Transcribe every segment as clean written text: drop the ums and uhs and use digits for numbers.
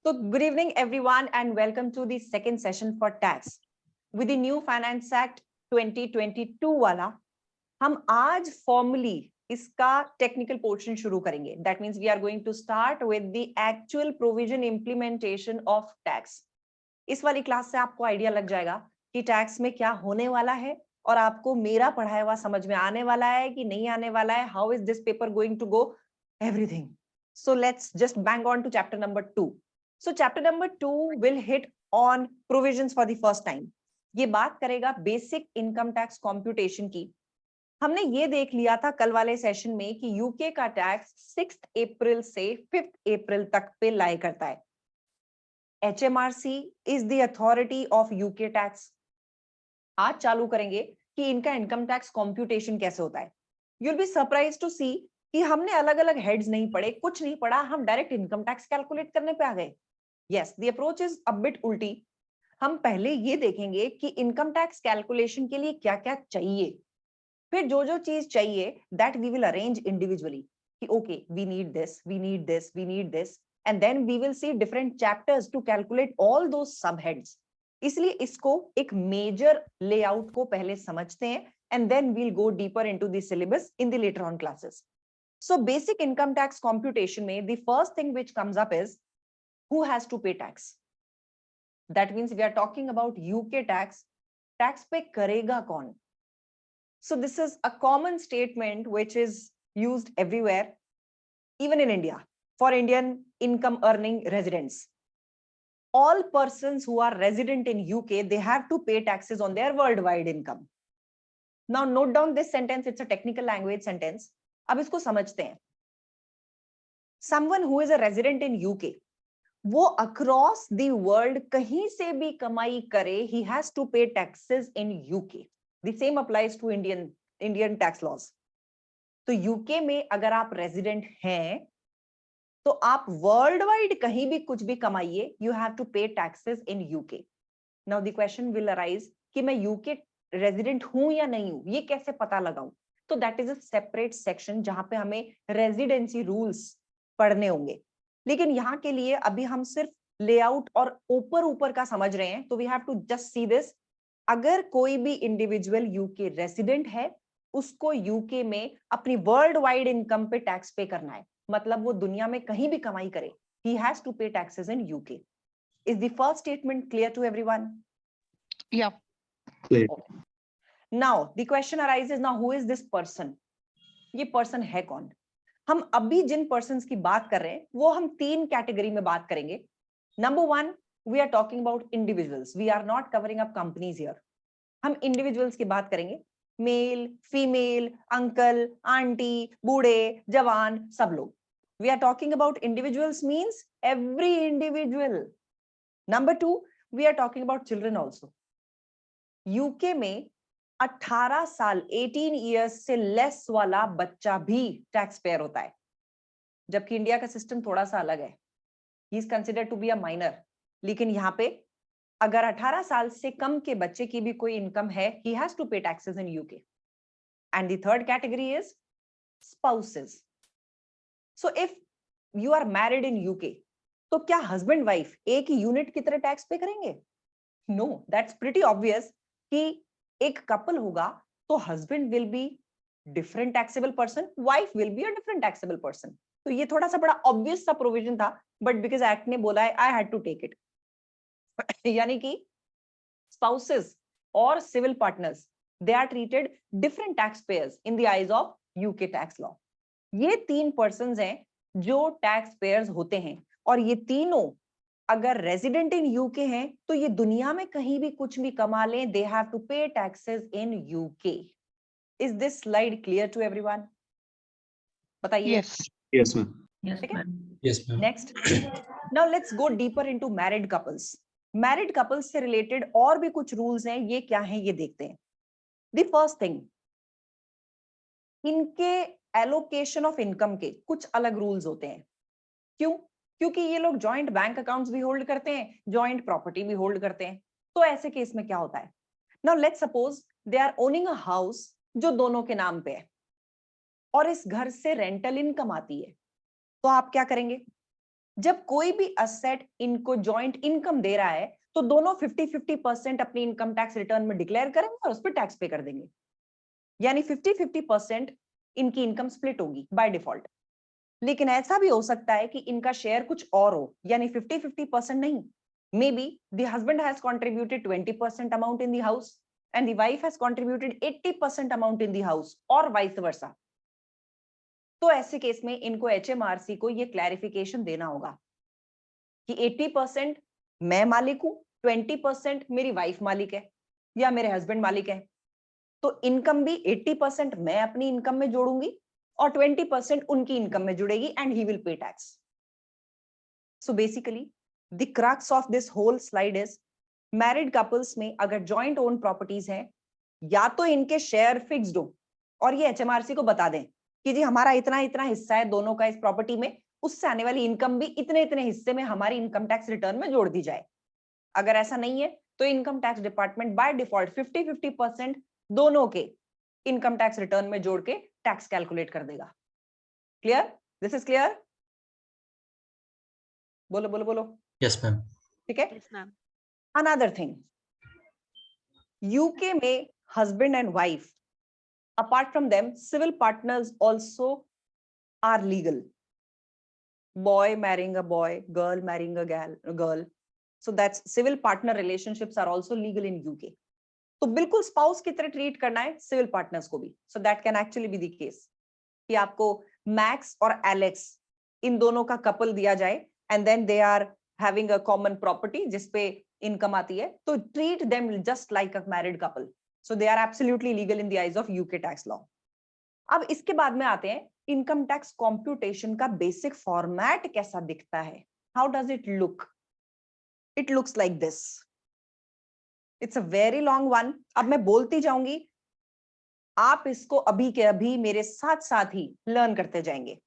So good evening everyone and welcome to the second session for tax. With the new Finance Act 2022 वाला हम आज formally इसका technical portion शुरू करेंगे. That means we are going to start with the actual provision implementation of tax. इस वाली class से आपको आइडिया लग जाएगा कि टैक्स में क्या होने वाला है और आपको मेरा पढ़ाया हुआ समझ में आने वाला है कि नहीं आने वाला है. How is this paper going to go? Everything. So let's just bang on to chapter number 2. So chapter number 2 will hit on provisions for the first time. ये बात करेगा बेसिक इनकम टैक्स कॉम्प्यूटेशन की. हमने ये देख लिया था कल वाले सेशन में कि यूके का टैक्स 6 अप्रैल से 5 अप्रैल तक पे लाई करता है. HMRC is the authority of UK tax. आज चालू करेंगे कि इनका इनकम टैक्स कॉम्प्यूटेशन कैसे होता है. You'll be surprised to see कि हमने अलग अलग हेड्स नहीं पढ़े, कुछ नहीं पढ़ा, हम डायरेक्ट इनकम टैक्स कैलकुलेट करने पे आ गए. Yes, the approach is a bit उल्टी. हम पहले ये देखेंगे कि इनकम टैक्स कैलकुलेशन के लिए क्या क्या चाहिए, फिर जो जो चीज चाहिए that we will arrange individually कि okay, we need this, we need this, we need this, and then we will see different chapters to calculate all those subheads. इसलिए इसको एक मेजर लेआउट को पहले समझते हैं and then we'll go deeper into the syllabus in the later on classes. So basic income tax computation में the first thing which comes up is who has to pay tax. That means we are talking about UK tax. Tax पे करेगा कौन? So this is a common statement which is used everywhere, even in India, for Indian income earning residents. All persons who are resident in UK, they have to pay taxes on their worldwide income. Now note down this sentence, it's a technical language sentence. अब इसको समझते हैं. Someone who is a resident in UK, वो across the world कहीं से भी कमाई करे, he has to pay taxes in UK. The same applies to Indian tax laws. तो UK में अगर आप resident हैं, तो आप worldwide कहीं भी कुछ भी कमाइए, you have to pay taxes in UK. Now the question will arise कि मैं UK resident हूं या नहीं हूं, ये कैसे पता लगाऊं? तो that is a separate section जहां पे हमें residency rules पढ़ने होंगे. लेकिन यहाँ के लिए अभी हम सिर्फ लेआउट और ऊपर का समझ रहे हैं, तो we have to just see this. अगर कोई भी इंडिविजुअल यूके रेसिडेंट है, उसको यूके में अपनी वर्ल्ड वाइड इनकम पे टैक्स पे करना है. मतलब वो दुनिया में कहीं भी कमाई करे, he has to pay taxes in UK. Is the first statement clear to everyone? Yeah. Clear. Okay. Now the question arises, now who is this person? ये पर्सन है कौन? हम अभी जिन पर्सन्स की बात कर रहे हैं वो हम 3 कैटेगरी में बात करेंगे. Number 1, we are talking about individuals. We are not covering up companies here. हम इंडिविजुअल्स की बात करेंगे. मेल, फीमेल, अंकल, आंटी, बूढ़े, जवान, सब लोग. We are talking about individuals means every individual. Number 2, we are talking about children also. UK में 18 साल 18 इयर्स से लेस वाला बच्चा भी टैक्स पेयर होता है, जबकि इंडिया का सिस्टम थोड़ा सा अलग है. He is considered to be a minor. लेकिन यहाँ पे अगर 18 साल से कम के बच्चे की भी कोई इनकम है, he has to pay taxes in UK. And the third category is spouses. So if you are married in UK, तो क्या हस्बैंड वाइफ एक ही यूनिट की तरह टैक्स पे करेंगे? नो, दैट्स प्रीटी ऑब्वियस कि एक कपल होगा तो husband will be different taxable person, wife will be a different taxable person. तो ये थोड़ा सा बड़ा ऑब्वियस सा प्रोविजन था, बट बिकॉज एक्ट ने बोला है, I had to take it. यानी कि स्पाउसेस और civil partners, they are treated different tax payers in the eyes of UK tax law. ये 3 पर्संस हैं जो टैक्स पेयर्स होते हैं, और ये तीनों अगर रेजिडेंट इन यूके हैं तो ये दुनिया में कहीं भी कुछ भी कमा लें, they have to pay taxes in UK. Is this slide clear to everyone? बताइए. Yes. Yes, ma'am. Yes, ठीक है? ma'am. Yes, ma'am. Next, now let's go deeper into married couples. Married couples से रिलेटेड और भी कुछ rules हैं, ये क्या हैं ये देखते हैं. द फर्स्ट थिंग, इनके एलोकेशन ऑफ इनकम के कुछ अलग रूल्स होते हैं. क्यों? क्योंकि ये लोग जॉइंट बैंक अकाउंट्स भी होल्ड करते हैं, जॉइंट प्रॉपर्टी भी होल्ड करते हैं. तो ऐसे केस में क्या होता है? Now let's suppose they are owning a house जो दोनों के नाम पे है, और इस घर से रेंटल इनकम आती है. तो आप क्या करेंगे? जब कोई भी असेट इनको जॉइंट इनकम दे रहा है तो दोनों 50-50% अपनी इनकम टैक्स रिटर्न में डिक्लेयर करेंगे और उस पर टैक्स पे कर देंगे, यानी 50-50% इनकी इनकम स्प्लिट होगी बाय डिफॉल्ट। लेकिन ऐसा भी हो सकता है कि इनका शेयर कुछ और हो, यानी 50-50% नहीं, may be the husband has contributed 20% amount in the house and the wife has contributed 80% amount in the house और वाइस वर्सा। तो ऐसे केस में इनको एचएमआरसी को ये क्लैरिफिकेशन देना होगा कि 80% मैं मालिक हूं, 20% मेरी वाइफ मालिक है या मेरे हस्बैंड मालिक है, तो इनकम भी 80% मैं अपनी इनकम में जोड़ूंगी और 20% उनकी इनकम में जुड़ेगी and he will pay tax. So basically the crux of this whole slide is, married couples में अगर जॉइंट ओन प्रॉपर्टीज हैं, या तो इनके शेयर फिक्स्ड हो और ये एचएमआरसी को बता दें कि जी हमारा इतना इतना हिस्सा है दोनों का इस प्रॉपर्टी में, उससे आने वाली इनकम भी इतने इतने हिस्से में हमारी इनकम टैक्स रिटर्न में जोड़ दी जाए। अगर ऐसा नहीं है तो income tax department by default 50-50% दोनों के इनकम टैक्स रिटर्न में जोड़ के टैक्स कैलकुलेट कर देगा। क्लियर? This is clear? बोलो बोलो बोलो। Yes ma'am. ठीक है। Yes, ma'am. Another thing, UK में husband and wife, apart from them civil partners also are legal. Boy marrying a boy, girl marrying a girl, so that's civil partner relationships are also legal in UK. तो बिल्कुल spouse की तरह treat करना है civil partners को भी, so that can actually be the case कि आपको मैक्स और एलेक्स इन दोनों का कपल दिया जाए and then they are having a common property जिसपे इनकम आती है, तो treat them just like a married couple, so they are absolutely legal in the eyes of UK tax law. अब इसके बाद में आते हैं इनकम टैक्स कॉम्प्यूटेशन का बेसिक फॉर्मेट कैसा दिखता है। How does it look? It looks like this. It's a very long one, अब मैं बोलती जाऊंगी, आप इसको अभी के अभी मेरे साथ साथ ही लर्न करते जाएंगे।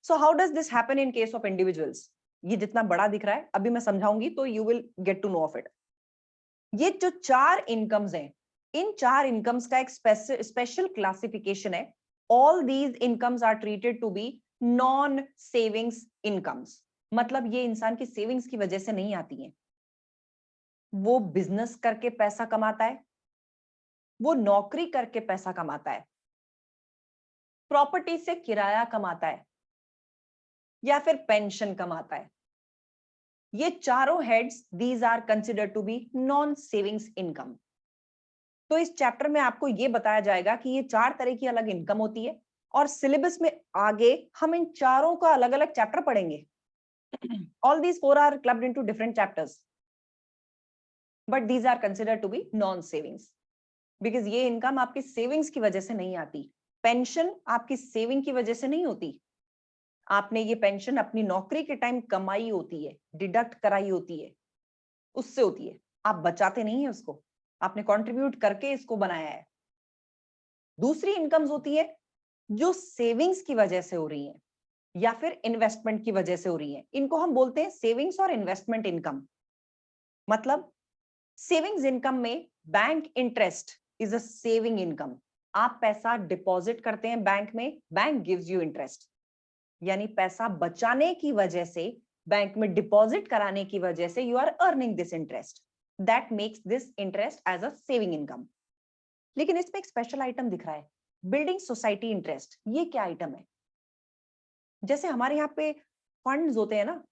So how does this happen in case of individuals? ये जितना बड़ा दिख रहा है अभी मैं समझाऊंगी तो you will get to know of it. ये जो 4 इनकम्स हैं, इन 4 इनकम्स का एक स्पेशल क्लासिफिकेशन है। All these incomes are treated to be non savings incomes, मतलब ये इंसान की सेविंग्स की वजह से नहीं आती हैं। वो बिजनेस करके पैसा कमाता है, वो नौकरी करके पैसा कमाता है, प्रॉपर्टी से किराया कमाता है, या फिर पेंशन कमाता है। ये चारों heads these are considered to be non savings income. तो इस चैप्टर में आपको ये बताया जाएगा कि ये 4 तरह की अलग इनकम होती है और सिलेबस में आगे हम इन चारों का अलग अलग चैप्टर पढ़ेंगे। All these 4 are clubbed into different chapters, but these are considered to be non savings because ये इनकम आपकी सेविंग्स की वजह से नहीं आती। पेंशन आपकी सेविंग की वजह से नहीं होती, आपने ये पेंशन अपनी नौकरी के टाइम कमाई होती है, डिडक्ट कराई होती है, उससे होती है, आप बचाते नहीं है उसको, आपने कंट्रीब्यूट करके इसको बनाया है। दूसरी इनकम्स होती है जो सेविंग्स की वजह से हो रही है या फिर इन्वेस्टमेंट की वजह से हो रही है, इनको हम बोलते हैं सेविंग्स और इन्वेस्टमेंट इनकम। मतलब सेविंग्स इनकम में bank interest is a saving income. आप पैसा डिपॉजिट करते हैं बैंक में, बैंक गिव्स यू इंटरेस्ट, यानी पैसा बचाने की वजह से, बैंक में डिपॉजिट कराने की वजह से you are earning this interest, that makes this interest as a saving income. लेकिन इसमें एक स्पेशल आइटम दिख रहा है, बिल्डिंग सोसाइटी इंटरेस्ट। ये क्या आइटम है? जैसे हमारे यहाँ पे फंड्स होते हैं ना,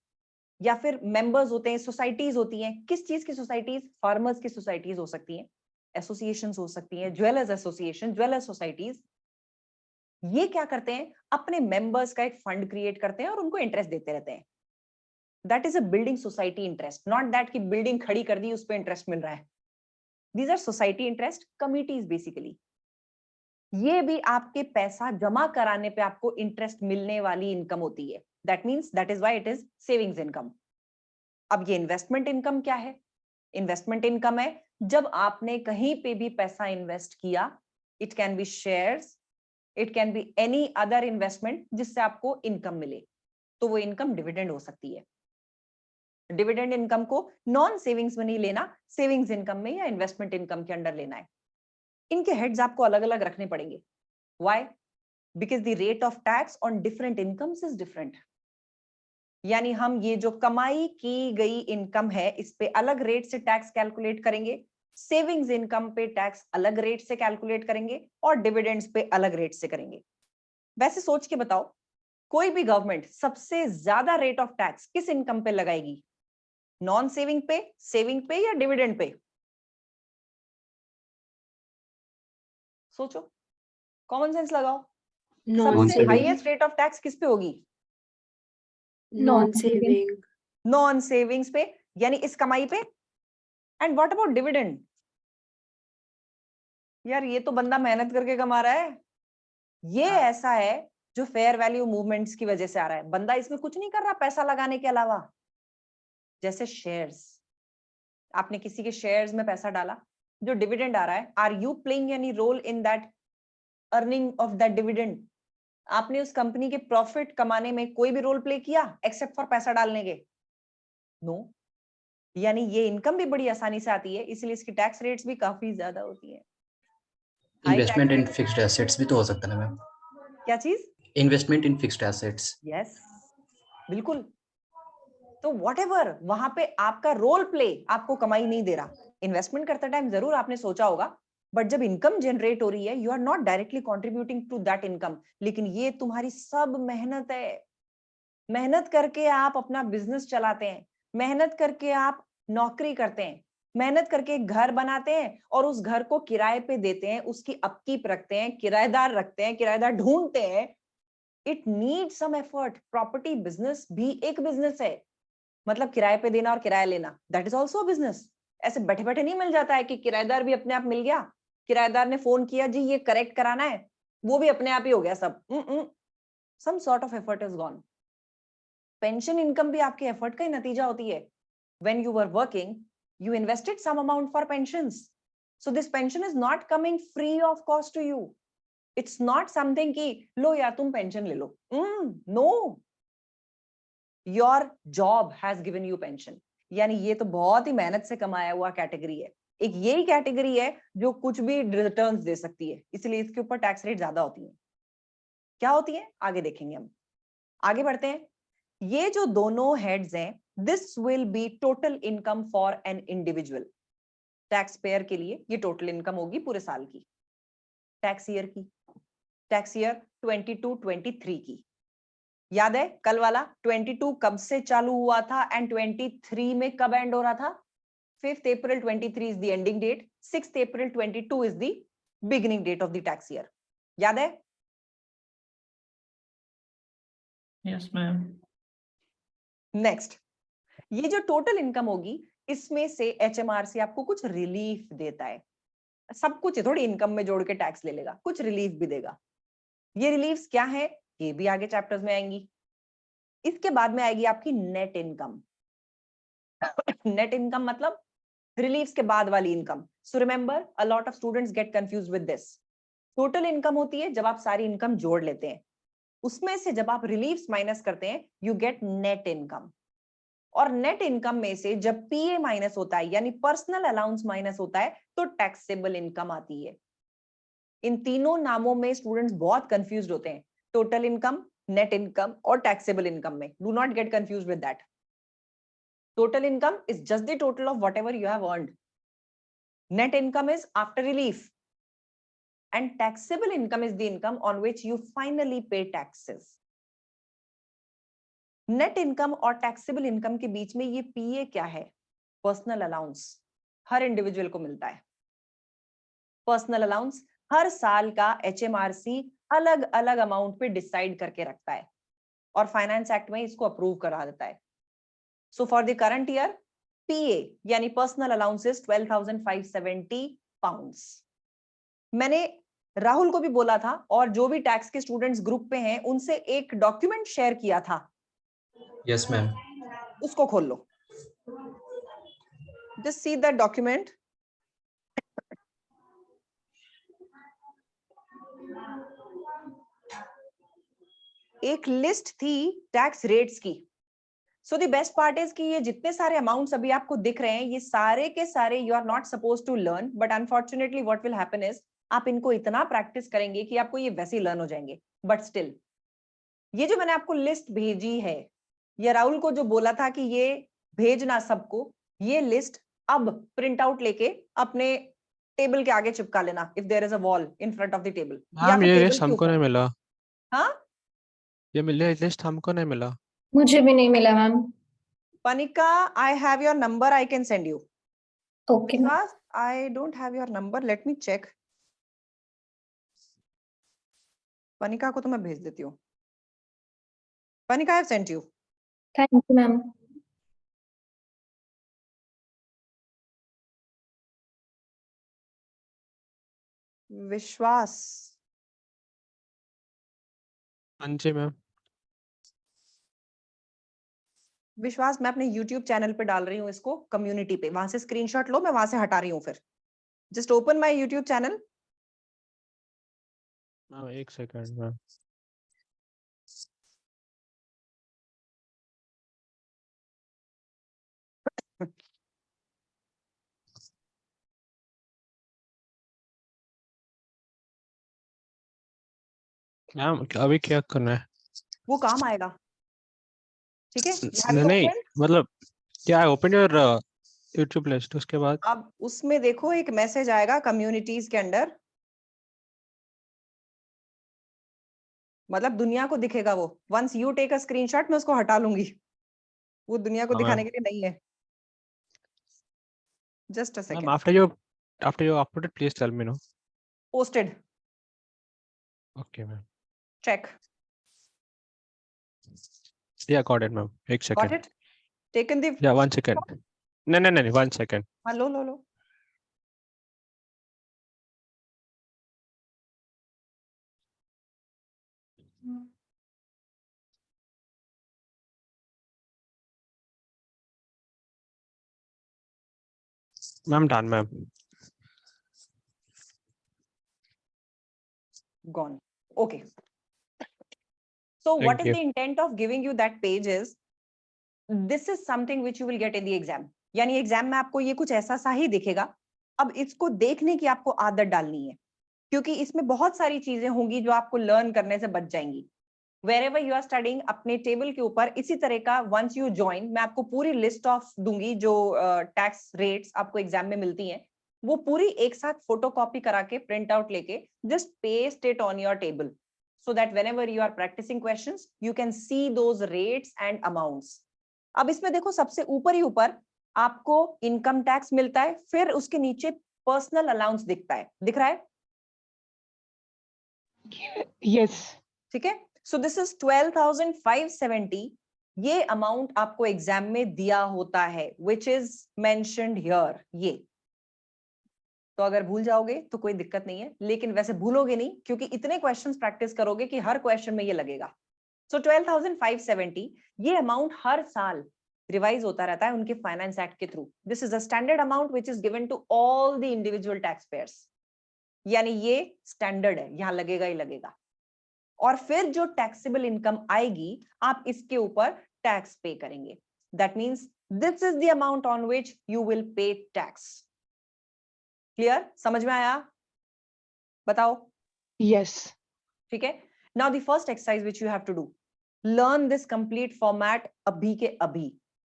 या फिर मेंबर्स होते हैं, सोसाइटीज होती हैं। किस चीज की सोसाइटीज? फार्मर्स की सोसाइटीज हो सकती हैं, एसोसिएशंस हो सकती हैं, ज्वेलर्स एसोसिएशन, ज्वेलर्स सोसाइटीज। ये क्या करते हैं? अपने मेंबर्स का एक फंड क्रिएट करते हैं और उनको इंटरेस्ट देते रहते हैं। That is a building society interest, not that कि बिल्डिंग खड़ी कर दी उस पर इंटरेस्ट मिल रहा है। These our society interest committees basically. ये भी आपके पैसा जमा कराने पे आपको इंटरेस्ट मिलने वाली इनकम होती है। That means that is why it is savings income. अब ये इन्वेस्टमेंट इनकम क्या है? इन्वेस्टमेंट इनकम है जब आपने कहीं पे भी पैसा इन्वेस्ट किया, it can be shares, it can be any other investment जिससे आपको इनकम मिले, तो वो इनकम डिविडेंड हो सकती है। डिविडेंड इनकम को नॉन सेविंग्स में नहीं लेना, सेविंग्स इनकम में या इन्वेस्टमेंट इनकम के अंडर लेना है। इनके हेड्स आपको अलग अलग रखने पड़ेंगे। Why? Because the rate of tax on different incomes is different. यानी हम ये जो कमाई की गई इनकम है इस पे अलग रेट से टैक्स कैलकुलेट करेंगे, सेविंग्स इनकम पे टैक्स अलग रेट से कैलकुलेट करेंगे और डिविडेंड्स पे अलग रेट से करेंगे। वैसे सोच के बताओ, कोई भी गवर्नमेंट सबसे ज्यादा रेट ऑफ टैक्स किस इनकम पे लगाएगी? नॉन सेविंग पे या डिविडेंड पे? सोचो, कॉमन सेंस लगाओ। सबसे हाईएस्ट रेट ऑफ टैक्स किस पे होगी? Non saving. नॉन सेविंग्स पे, यानी इस कमाई पे। And what about dividend? यार ये तो बंदा मेहनत करके कमा रहा है, ये ऐसा है जो फेयर वैल्यू मूवमेंट्स की वजह से आ रहा है, बंदा इसमें कुछ नहीं कर रहा पैसा लगाने के अलावा। जैसे शेयर्स, आपने किसी के शेयर्स में पैसा डाला, जो डिविडेंड आ रहा है, are you playing any role in that earning of that dividend? आपने उस कंपनी के प्रॉफिट कमाने में कोई भी रोल प्ले किया एक्सेप्ट फॉर पैसा डालने के? नो। यानी ये इनकम भी बड़ी आसानी से आती है, इसलिए इसकी टैक्स रेट्स भी काफी ज्यादा होती है। इन्वेस्टमेंट इन फिक्स्ड एसेट्स भी तो हो सकता है ना मैम? क्या चीज? Investment in fixed assets. Yes, बिल्कुल। तो व्हाटएवर वहां पे आपका रोल प्ले आपको कमाई नहीं दे रहा। इन्वेस्टमेंट करते टाइम जरूर आपने सोचा होगा, बट जब इनकम जनरेट हो रही है you are not directly contributing to that income, लेकिन ये तुम्हारी सब मेहनत है। मेहनत करके आप अपना बिजनेस चलाते हैं, मेहनत करके आप नौकरी करते हैं, मेहनत करके एक घर बनाते हैं और उस घर को किराए पे देते हैं, उसकी अपकीप रखते हैं, किराएदार रखते हैं, किराएदार ढूंढते हैं। It need some effort. Property business भी एक बिजनेस है, मतलब किराए पे देना और किराया लेना, दैट इज ऑल्सो बिजनेस। ऐसे बैठे बैठे नहीं मिल जाता है कि किराएदार भी अपने आप मिल गया, किराएदार ने फोन किया जी ये करेक्ट कराना है, वो भी अपने आप ही हो गया सब। Some sort of effort is gone. Pension income भी आपके एफर्ट का ही नतीजा होती है। When you were working, you invested some amount for pensions. So this pension is not coming free of cost to you. It's not something कि लो यार तुम pension ले लो। No, your job has given you pension. यानी ये तो बहुत ही मेहनत से कमाया हुआ कैटेगरी है। एक यही कैटेगरी है जो कुछ भी रिटर्न्स दे सकती है, इसलिए इसके ऊपर टैक्स रेट ज्यादा होती है। क्या होती है आगे देखेंगे हम। आगे बढ़ते हैं। ये जो दोनों हेड्स हैं, this will be total income for an individual. Tax payer के लिए ये टोटल इनकम होगी पूरे साल की, टैक्स ईयर की, टैक्स ईयर 22-23 की। याद है कल वाला 22 कब से चालू हुआ था एंड 23 में कब एंड हो रहा था? 5th April 23 is the ending date, 6th April 22 is the beginning date of the tax year. याद है? Yes ma'am. नेक्स्ट, ये जो टोटल इनकम होगी इसमें से HMRC आपको कुछ रिलीफ देता है। सब कुछ थोड़ी इनकम में जोड़ के टैक्स ले लेगा, कुछ रिलीफ भी देगा। ये रिलीफ्स क्या है ये भी आगे चैप्टर्स में आएंगी। इसके बाद में आएगी आपकी नेट इनकम। नेट इनकम मतलब रिलीफ्स के बाद वाली income. So remember a lot of students gate confused with this. Total income होती है जब आप सारी इनकम जोड़ लेते हैं, उसमें से जब आप रिलीफ्स माइनस करते हैं यू गेट नेट इनकम। और नेट इनकम में से जब पीए माइनस होता है यानी पर्सनल अलाउंस माइनस होता है तो टैक्सेबल इनकम आती है। इन तीनों नामों में स्टूडेंट्स बहुत कंफ्यूज्ड होते हैं, टोटल इनकम, नेट इनकम और टैक्सेबल इनकम में। Do not gate confused with that. Total income is just the total of whatever you have earned. Net income is after relief and taxable income is the income on which you finally pay taxes. Net income और taxable income के बीच में ये पीए क्या है? Personal allowance. हर individual को मिलता है personal allowance. हर साल का HMRC अलग अलग अमाउंट पे डिसाइड करके रखता है और फाइनेंस एक्ट में इसको अप्रूव करा देता है। So for the current year PA यानी पर्सनल अलाउंस इज 12,570 पाउंड्स। मैंने राहुल को भी बोला था और जो भी टैक्स के स्टूडेंट्स ग्रुप पे हैं उनसे एक डॉक्यूमेंट शेयर किया था। Yes ma'am. उसको खोल लो, जस्ट सी दैट डॉक्यूमेंट। एक लिस्ट थी टैक्स रेट्स की। So the best part is कि ये जितने सारे अमाउंट्स अभी आपको दिख रहे हैं ये सारे के सारे you are not suppose to learn, but unfortunately what will happen is आप इनको इतना प्रैक्टिस करेंगे कि आपको ये वैसे ही लर्न हो जाएंगे। बट स्टिल ये जो मैंने आपको लिस्ट भेजी है या राहुल को जो बोला था कि ये भेजना सबको, ये लिस्ट अब प्रिंट आउट लेके अपने टेबल के आगे चिपका लेना, if there is a wall in front of the table, या मैम फिर ये टेबल लिस्ट के हमको ऊपर। नहीं मिला, हाँ, ये मिले लिस्ट हमको नहीं मिला। मुझे भी नहीं मिला ma'am. Panika, I have your number, I can send you. Okay ma'am. Vishwas, I don't have your number, let me check. Panika को तो मैं भेज देती हूँ. Panika, I have sent you. Thank you ma'am. विश्वास, हाँ जी मैम। विश्वास मैं अपने YouTube चैनल पे डाल रही हूँ इसको, कम्युनिटी पे, वहां से स्क्रीनशॉट लो, मैं वहां से हटा रही हूँ फिर. Just open my YouTube channel. हाँ एक सेकंड मैम। मैम अभी क्या करना है? वो काम आएगा, ठीक है? You have नहीं it नहीं, open? मतलब क्या ओपन योर यूट्यूब लिस्ट, उसके बाद अब उसमें देखो एक मैसेज आएगा कम्युनिटीज के अंदर, मतलब दुनिया को दिखेगा वो. Once you take a screenshot, मैं उसको हटा लूंगी, वो दुनिया को हाँ दिखाने मैम। के लिए नहीं है. Just a ma'am second. after you upload it, please tell me no. Posted. Okay ma'am. Check. Yeah, got it ma'am, एक Got second. it? Taken the. Yeah, 1 second. नहीं नहीं नहीं, 1 second. हाँ, लो. Ma'am done ma'am. Gone. Okay. So what Thank is you. the intent of giving you that page is, this is something which you will get in the exam. यानी exam में आपको ये कुछ ऐसा सा ही दिखेगा. अब इसको देखने की आपको आदत डालनी है, क्योंकि इसमें बहुत सारी चीजें होंगी जो आपको लर्न करने से बच जाएंगी. Wherever you are studying, अपने टेबल के ऊपर इसी तरह का once you join, मैं आपको पूरी लिस्ट ऑफ दूंगी जो टैक्स रेट्स आपको एग्जाम में मिलती हैं, वो पूरी एक साथ फोटोकॉपी करा के प्रिंट आउट लेके just paste it on your table, so that whenever you are practicing questions, you can see those rates and amounts. अब इसमें देखो सबसे ऊपर ही ऊपर आपको इनकम टैक्स मिलता है, फिर उसके नीचे पर्सनल अलाउंस दिखता है, दिख रहा है? Yes. ठीक है. So this is 12,570. ये अमाउंट आपको एग्जाम में दिया होता है, विच इज मेंशन्ड हियर. ये तो अगर भूल जाओगे तो कोई दिक्कत नहीं है, लेकिन वैसे भूलोगे नहीं, क्योंकि इतने क्वेश्चंस प्रैक्टिस करोगे कि हर क्वेश्चन में ये लगेगा. सो 12,570, ये अमाउंट हर साल रिवाइज होता रहता है उनके फाइनेंस एक्ट के through. This is a standard amount which is given to all the individual tax payers. यानी ये स्टैंडर्ड है, यहां लगेगा ही लगेगा. और फिर जो टैक्सेबल इनकम आएगी, आप इसके ऊपर टैक्स पे करेंगे. That means this is the amount on which you will pay tax. Clear? समझ में आया? बताओ. Yes. ठीक है. Now the first exercise which you have to do, learn this complete format अभी के अभी.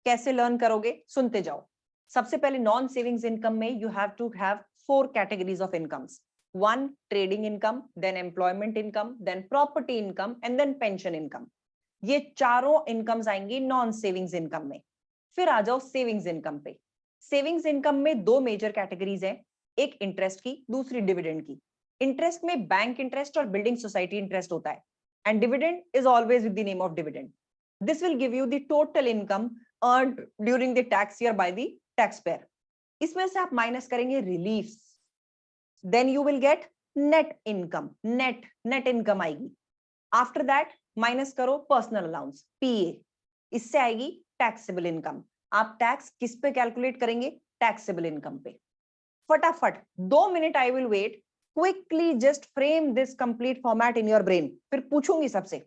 कैसे लर्न करोगे? सुनते जाओ. सबसे पहले नॉन सेविंग्स इनकम में you have to have 4 categories of incomes. 1 trading income, then employment income, then property income, and then pension income. ये चारों इनकम्स आएंगी नॉन सेविंग्स इनकम में. फिर आ जाओ सेविंग्स इनकम पे. सेविंग्स इनकम में 2 मेजर कैटेगरीज हैं, एक इंटरेस्ट की, दूसरी डिविडेंड की. इंटरेस्ट में बैंक इंटरेस्ट और बिल्डिंग सोसाइटी इंटरेस्ट होता है, and dividend is always with the name of dividend. This will give you the total income earned during the tax year by the tax payer. इसमें से आप minus करेंगे reliefs. then you will get net income. net income आएगी. after that minus करो personal allowance, PA. इससे आएगी taxable income. आप tax किस पे कैलकुलेट करेंगे? टैक्सेबल इनकम पे. फटाफट 2 minute I will wait. Quickly just frame this complete format in your brain, फिर पूछूंगी सबसे.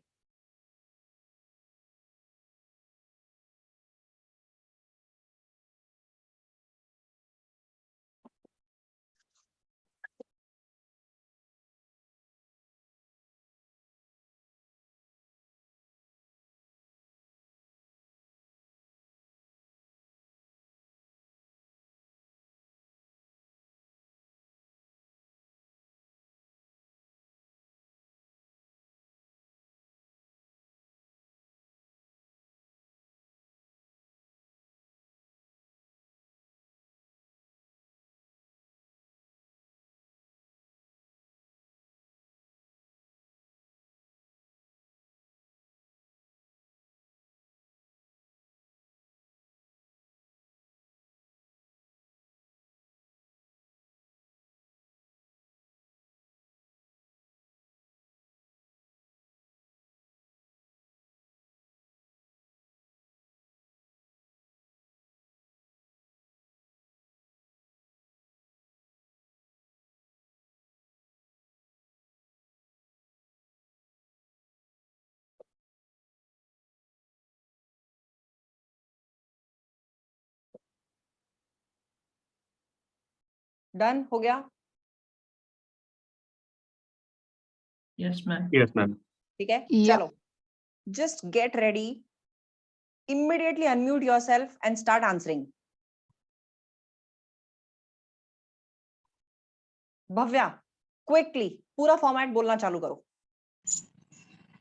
डन हो गया? Yes, ma'am. Yes, ma'am. ठीक है, Yeah. चलो, just get ready, immediately unmute yourself and start answering. Bhavya, quickly पूरा फॉर्मेट बोलना चालू करो.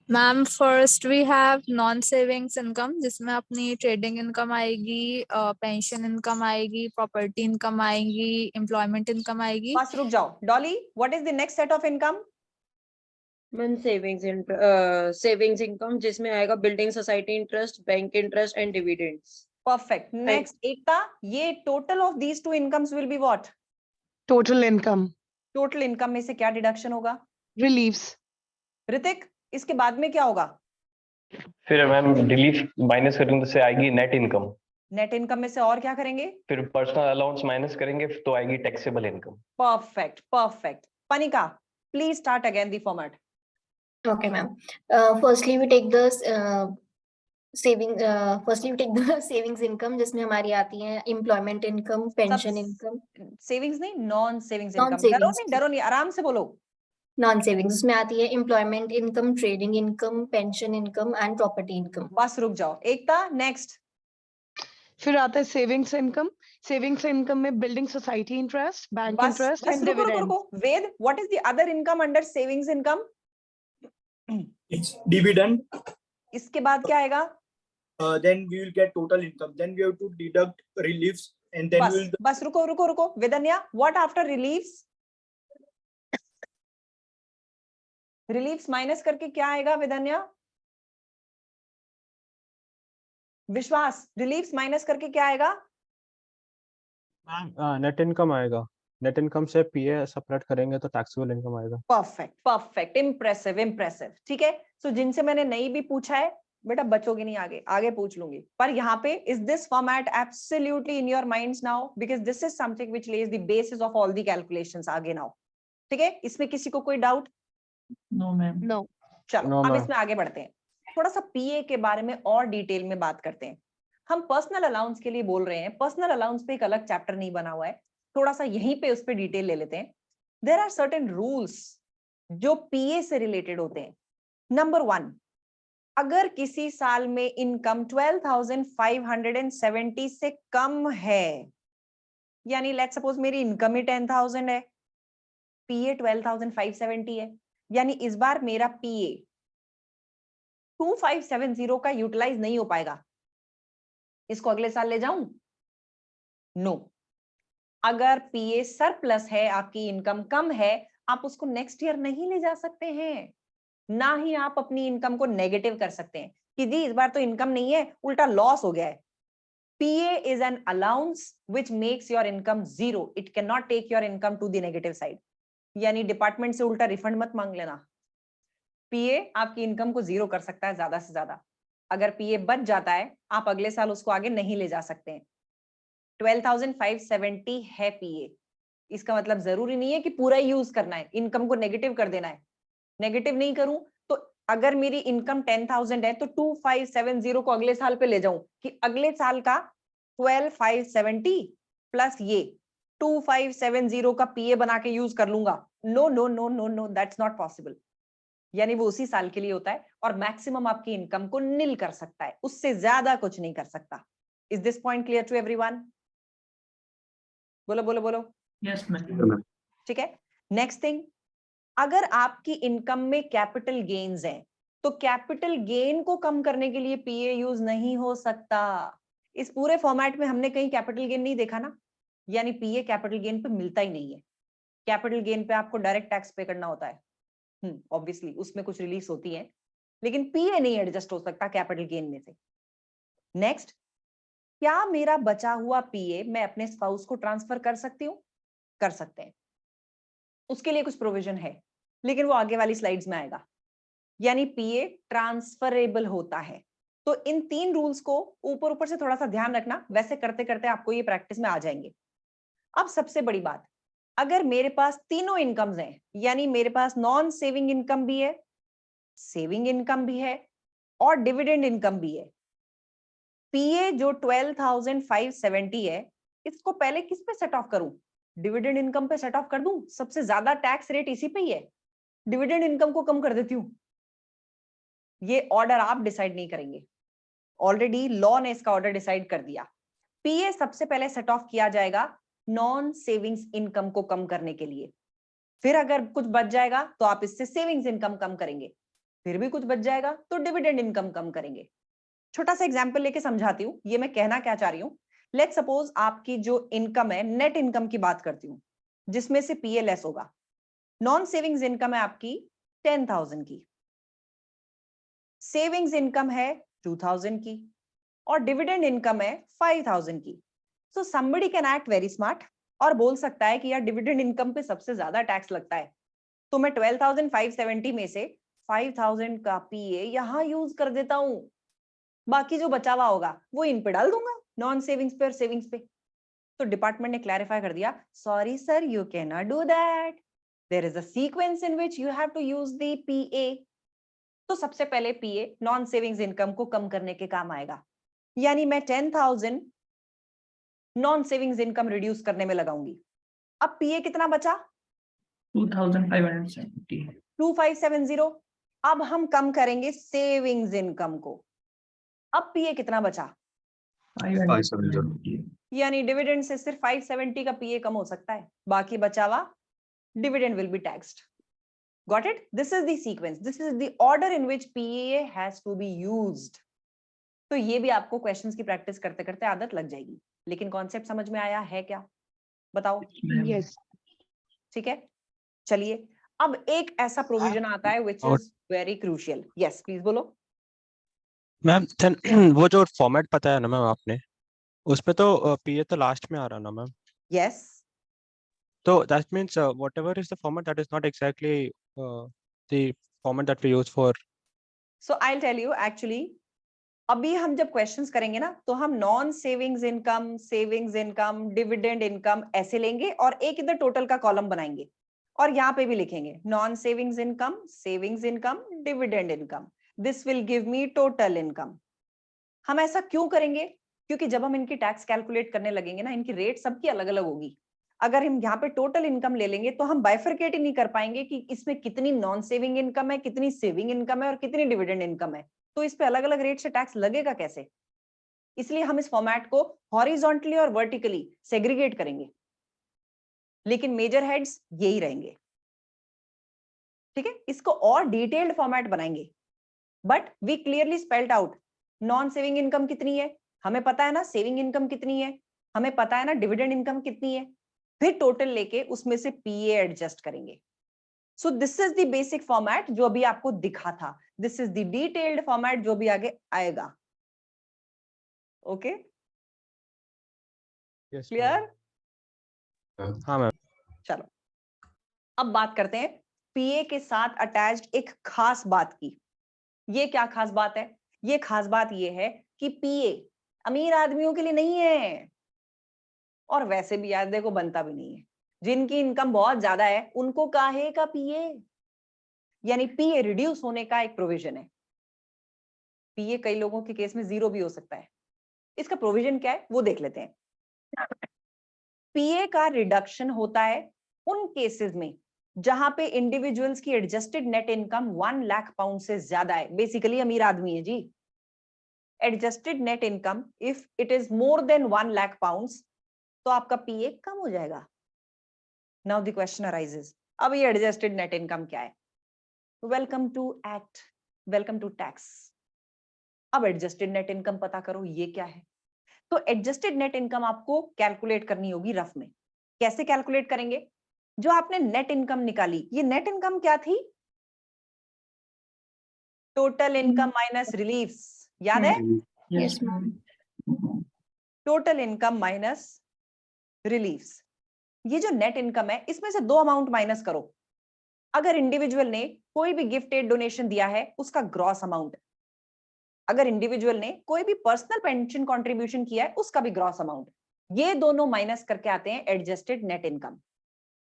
Ma'am first we have non savings income जिसमें अपनी ट्रेडिंग इनकम आएगी, पेंशन इनकम आएगी, प्रॉपर्टी इनकम आएगी, एम्प्लॉयमेंट इनकम आएगी. बस रुक जाओ. Dolly, what is the next set of income? Ma'am savings income जिसमें आएगा building society interest, bank interest and dividends. Perfect. Next Ekta, ये total of these two incomes will be what? Total income. Total income में से क्या deduction होगा? Reliefs. Hrithik, इसके बाद में क्या होगा? फिर मैम रिलीफ माइनस करेंगे तो से आएगी नेट इनकम. नेट इनकम में से और क्या करेंगे? फिर पर्सनल अलाउंस माइनस करेंगे तो आएगी taxable income. Perfect, perfect. Panika, please start again the format. Okay, ma'am. Firstly, we take the savings income जिसमें हमारी आती है employment income, pension income, savings नहीं, नॉन सेविंग्स इनकम. Non-savings. डरो नहीं, आराम से बोलो. non-savings उसमें आती है employment income, trading income, pension income and property income. बस रुक जाओ. एकता, नेक्स्ट. फिर आता है savings income. Savings income में building society interest, bank बस interest बस and रुको रुको dividends. रुको. Ved, what is the other income under savings income? It's dividend. इसके बाद क्या आएगा? Then we will get total income. Then we have to deduct reliefs, and then we will. बस रुको रुको रुको. Vidnya, what after reliefs? Reliefs minus करके क्या आएगा विदन्या? विश्वास, रिलीव्स माइनस करके क्या आएगा? नेट इनकम आएगा. नेट इनकम से पीए सेपरेट करेंगे तो टैक्सेबल इनकम आएगा. Perfect, perfect, impressive, impressive. ठीक है, सो जिनसे मैंने नहीं भी पूछा है बेटा बचोगे नहीं, आगे आगे पूछ लूंगी. पर यहाँ पे is this format absolutely in your minds now, because this is something which Lay's the basis of all the calculations आगे नाउ. ठीक है, इसमें किसी को कोई डाउट? No, ma'am. No. चलो No, अब ma'am. इसमें आगे बढ़ते हैं. थोड़ा सा पीए के बारे में और डिटेल में बात करते हैं. हम पर्सनल अलाउंस के लिए बोल रहे हैं. पर्सनल अलाउंस पे एक अलग चैप्टर नहीं बना हुआ है, थोड़ा सा यहीं पे उस पे डिटेल ले लेते हैं. देयर आर सर्टेन रूल्स जो पीए से रिलेटेड होते हैं. नंबर 1, अगर किसी साल में इनकम 12,570 से कम है, यानी लेट्स सपोज मेरी इनकम ही 10,000 है, पीए 12,570 है, यानी इस बार मेरा पीए 2570 का यूटिलाइज नहीं हो पाएगा. इसको अगले साल ले जाऊं? नो. अगर पीए सरप्लस है, आपकी इनकम कम है, आप उसको नेक्स्ट ईयर नहीं ले जा सकते हैं. ना ही आप अपनी इनकम को नेगेटिव कर सकते हैं कि जी इस बार तो इनकम नहीं है, उल्टा लॉस हो गया है. PA is an allowance which makes your income zero. It can not take your income to the negative side. यानी डिपार्टमेंट से उल्टा रिफंड मत मांग लेना. पीए आपकी इनकम को जीरो कर सकता है ज्यादा से ज्यादा. अगर पीए बच जाता है, आप अगले साल उसको आगे नहीं ले जा सकते हैं. 12,570 है पीए. इसका मतलब जरूरी नहीं है कि पूरा यूज करना है, इनकम को नेगेटिव कर देना है. नेगेटिव नहीं करूं तो अगर मेरी इनकम 10,000 है तो 2570 को अगले साल पे ले जाऊं कि अगले साल का 12,570 प्लस ये 2570 का पीए बना के यूज कर लूंगा. No no no no no, that's not possible. यानी वो उसी साल के लिए होता है और मैक्सिमम आपकी इनकम को निल कर सकता है, उससे ज्यादा कुछ नहीं कर सकता. Is this point clear to everyone? बोलो बोलो बोलो. Yes, ma'am. ठीक है. नेक्स्ट थिंग, अगर आपकी इनकम में कैपिटल गेन्स हैं तो कैपिटल गेन को कम करने के लिए पीए यूज नहीं हो सकता. इस पूरे फॉर्मेट में हमने कहीं कैपिटल गेन नहीं देखा ना, यानी पीए कैपिटल गेन पे मिलता ही नहीं है. कैपिटल गेन पे आपको डायरेक्ट टैक्स पे करना होता है. ऑब्वियसली उसमें कुछ रिलीज होती है, लेकिन पीए नहीं एडजस्ट हो सकता कैपिटल गेन में से. नेक्स्ट, क्या मेरा बचा हुआ पीए मैं अपने स्पाउस को ट्रांसफर कर सकती हूँ? कर सकते हैं. उसके लिए कुछ प्रोविजन है, लेकिन वो आगे वाली स्लाइड्स में आएगा. यानी पीए ट्रांसफरेबल होता है. तो इन 3 रूल्स को ऊपर ऊपर से थोड़ा सा ध्यान रखना, वैसे करते करते आपको ये प्रैक्टिस में आ जाएंगे. अब सबसे बड़ी बात, अगर मेरे पास तीनों इनकम्स हैं, यानी मेरे पास नॉन सेविंग इनकम भी है, सेविंग इनकम भी है और डिविडेंड इनकम भी है, पीए जो 12,570 है, इसको पहले किस पे सेट ऑफ करूं? डिविडेंड इनकम पे सेट ऑफ कर दूं, सबसे ज्यादा टैक्स रेट इसी पे ही है, डिविडेंड इनकम को कम कर देती हूँ। ये ऑर्डर आप डिसाइड नहीं करेंगे, ऑलरेडी लॉ ने इसका ऑर्डर डिसाइड कर दिया। पीए सबसे पहले सेट ऑफ किया जाएगा नॉन सेविंग्स इनकम को कम करने के लिए, फिर अगर कुछ बच जाएगा तो आप इससे सेविंग्स इनकम कम करेंगे, फिर भी कुछ बच जाएगा तो डिविडेंड इनकम कम करेंगे। छोटा सा एग्जांपल लेके समझाती हूँ ये मैं कहना क्या चाह रही हूँ। लेट्स सपोज आपकी जो इनकम है, नेट इनकम की बात करती हूँ, जिसमें से पीए लेस होगा। नॉन सेविंग्स इनकम है आपकी 10,000 की, सेविंग्स इनकम है 2,000 की, और डिविडेंड इनकम है 5,000 की। So somebody can act very smart और बोल सकता है कि यार डिविडेंड इनकम पे सबसे ज्यादा टैक्स लगता है, तो मैं 12,570 में से 5,000 का पीए यहां यूज कर देता हूं, बाकी जो बचा हुआ होगा वो इन पे डाल दूंगा, नॉन सेविंग्स पे और सेविंग्स पे। तो डिपार्टमेंट ने क्लैरिफाई कर दिया, sorry sir, you can not do that, there is a sequence in which you have to use the PA. तो सबसे पहले पीए नॉन सेविंग्स इनकम को कम करने के काम आएगा, यानी मैं 10,000 नॉन सेविंग्स इनकम रिड्यूस करने में लगाऊंगी। अब पीए कितना बचा? 2,570. 2570। अब हम कम करेंगे सेविंग्स इनकम को, अब पीए कितना बचा? 570. यानी डिविडेंड से सिर्फ 570 का पीए कम हो सकता है, बाकी बचा हुआ dividend will be taxed. Got it? This is the sequence, this is the order in which PA has to be used. तो ये भी आपको क्वेश्चंस की प्रैक्टिस करते करते आदत लग जाएगी, लेकिन कॉन्सेप्ट समझ में आया है क्या? बताओ। Yes. ठीक है, चलिए अब एक ऐसा प्रोविजन आता है विच और- is very crucial. Yes please बोलो। मैम वो जो फॉर्मेट पता है ना मैम आपने, उसमें तो पीए तो लास्ट में आ रहा ना मैम, यस, तो that means whatever is the format that is not exactly the format that we use for. So I will tell you actually, अभी हम जब क्वेश्चंस करेंगे ना तो हम non savings income, dividend income ऐसे लेंगे और एक इधर टोटल का कॉलम बनाएंगे और यहाँ पे भी लिखेंगे non savings income, dividend income, this will give me total income. हम ऐसा क्यों करेंगे? क्योंकि जब हम इनकी टैक्स कैलकुलेट करने लगेंगे ना, इनकी रेट सबकी अलग अलग होगी। अगर हम यहाँ पे टोटल इनकम ले लेंगे तो हम बाइफरकेट ही नहीं कर पाएंगे कि इसमें कितनी नॉन सेविंग इनकम है, कितनी सेविंग इनकम है और कितनी डिविडेंड इनकम है, तो इस पे अलग अलग रेट से टैक्स लगेगा कैसे? इसलिए हम इस फॉर्मेट को हॉरिजॉन्टली और वर्टिकली सेग्रीगेट करेंगे, लेकिन मेजर हेड्स यही रहेंगे। ठीक है, इसको और डिटेल्ड फॉर्मेट बनाएंगे, but we clearly spelled out non saving income कितनी है, हमें पता है ना, सेविंग इनकम कितनी है हमें पता है ना, डिविडेंड इनकम कितनी है, फिर टोटल लेके उसमें से पीए एडजस्ट करेंगे। So this is the basic format जो अभी आपको दिखा था, this is the detailed format जो भी आगे आएगा। Okay, clear? हाँ मैम। चलो अब बात करते हैं पीए के साथ अटैच्ड एक खास बात की। ये क्या खास बात है? ये खास बात ये है कि पीए अमीर आदमियों के लिए नहीं है, और वैसे भी यार देखो बनता भी नहीं है, जिनकी इनकम बहुत ज्यादा है उनको काहे का पीए, यानी पीए रिड्यूस होने का एक प्रोविजन है। पीए कई लोगों के केस में 0 भी हो सकता है, इसका प्रोविजन क्या है वो देख लेते हैं। पीए का रिडक्शन होता है उन केसेस में जहां पे इंडिविजुअल्स की adjusted net income 1 lakh pound से ज्यादा है, बेसिकली अमीर आदमी है जी। Adjusted net income if it is more than 1 lakh pounds तो आपका पीए कम हो जाएगा। नाउ द क्वेश्चन अराइजेस, अब ये एडजस्टेड नेट इनकम क्या है? Welcome to act, welcome to tax. अब एडजस्टेड नेट इनकम पता करो ये क्या है। तो एडजस्टेड नेट इनकम आपको कैलकुलेट करनी होगी रफ में। कैसे कैलकुलेट करेंगे? जो आपने नेट इनकम निकाली, ये नेट इनकम क्या थी? टोटल इनकम माइनस रिलीव्स, याद है? Yes, ma'am. Total income minus relieves. ये जो नेट इनकम है इसमें से 2 अमाउंट माइनस करो। अगर इंडिविजुअल ने कोई भी गिफ्टेड डोनेशन दिया है उसका ग्रॉस अमाउंट, अगर इंडिविजुअल ने कोई भी पर्सनल पेंशन कंट्रीब्यूशन किया है उसका भी ग्रॉस अमाउंट, ये दोनों माइनस करके आते हैं एडजस्टेड नेट इनकम।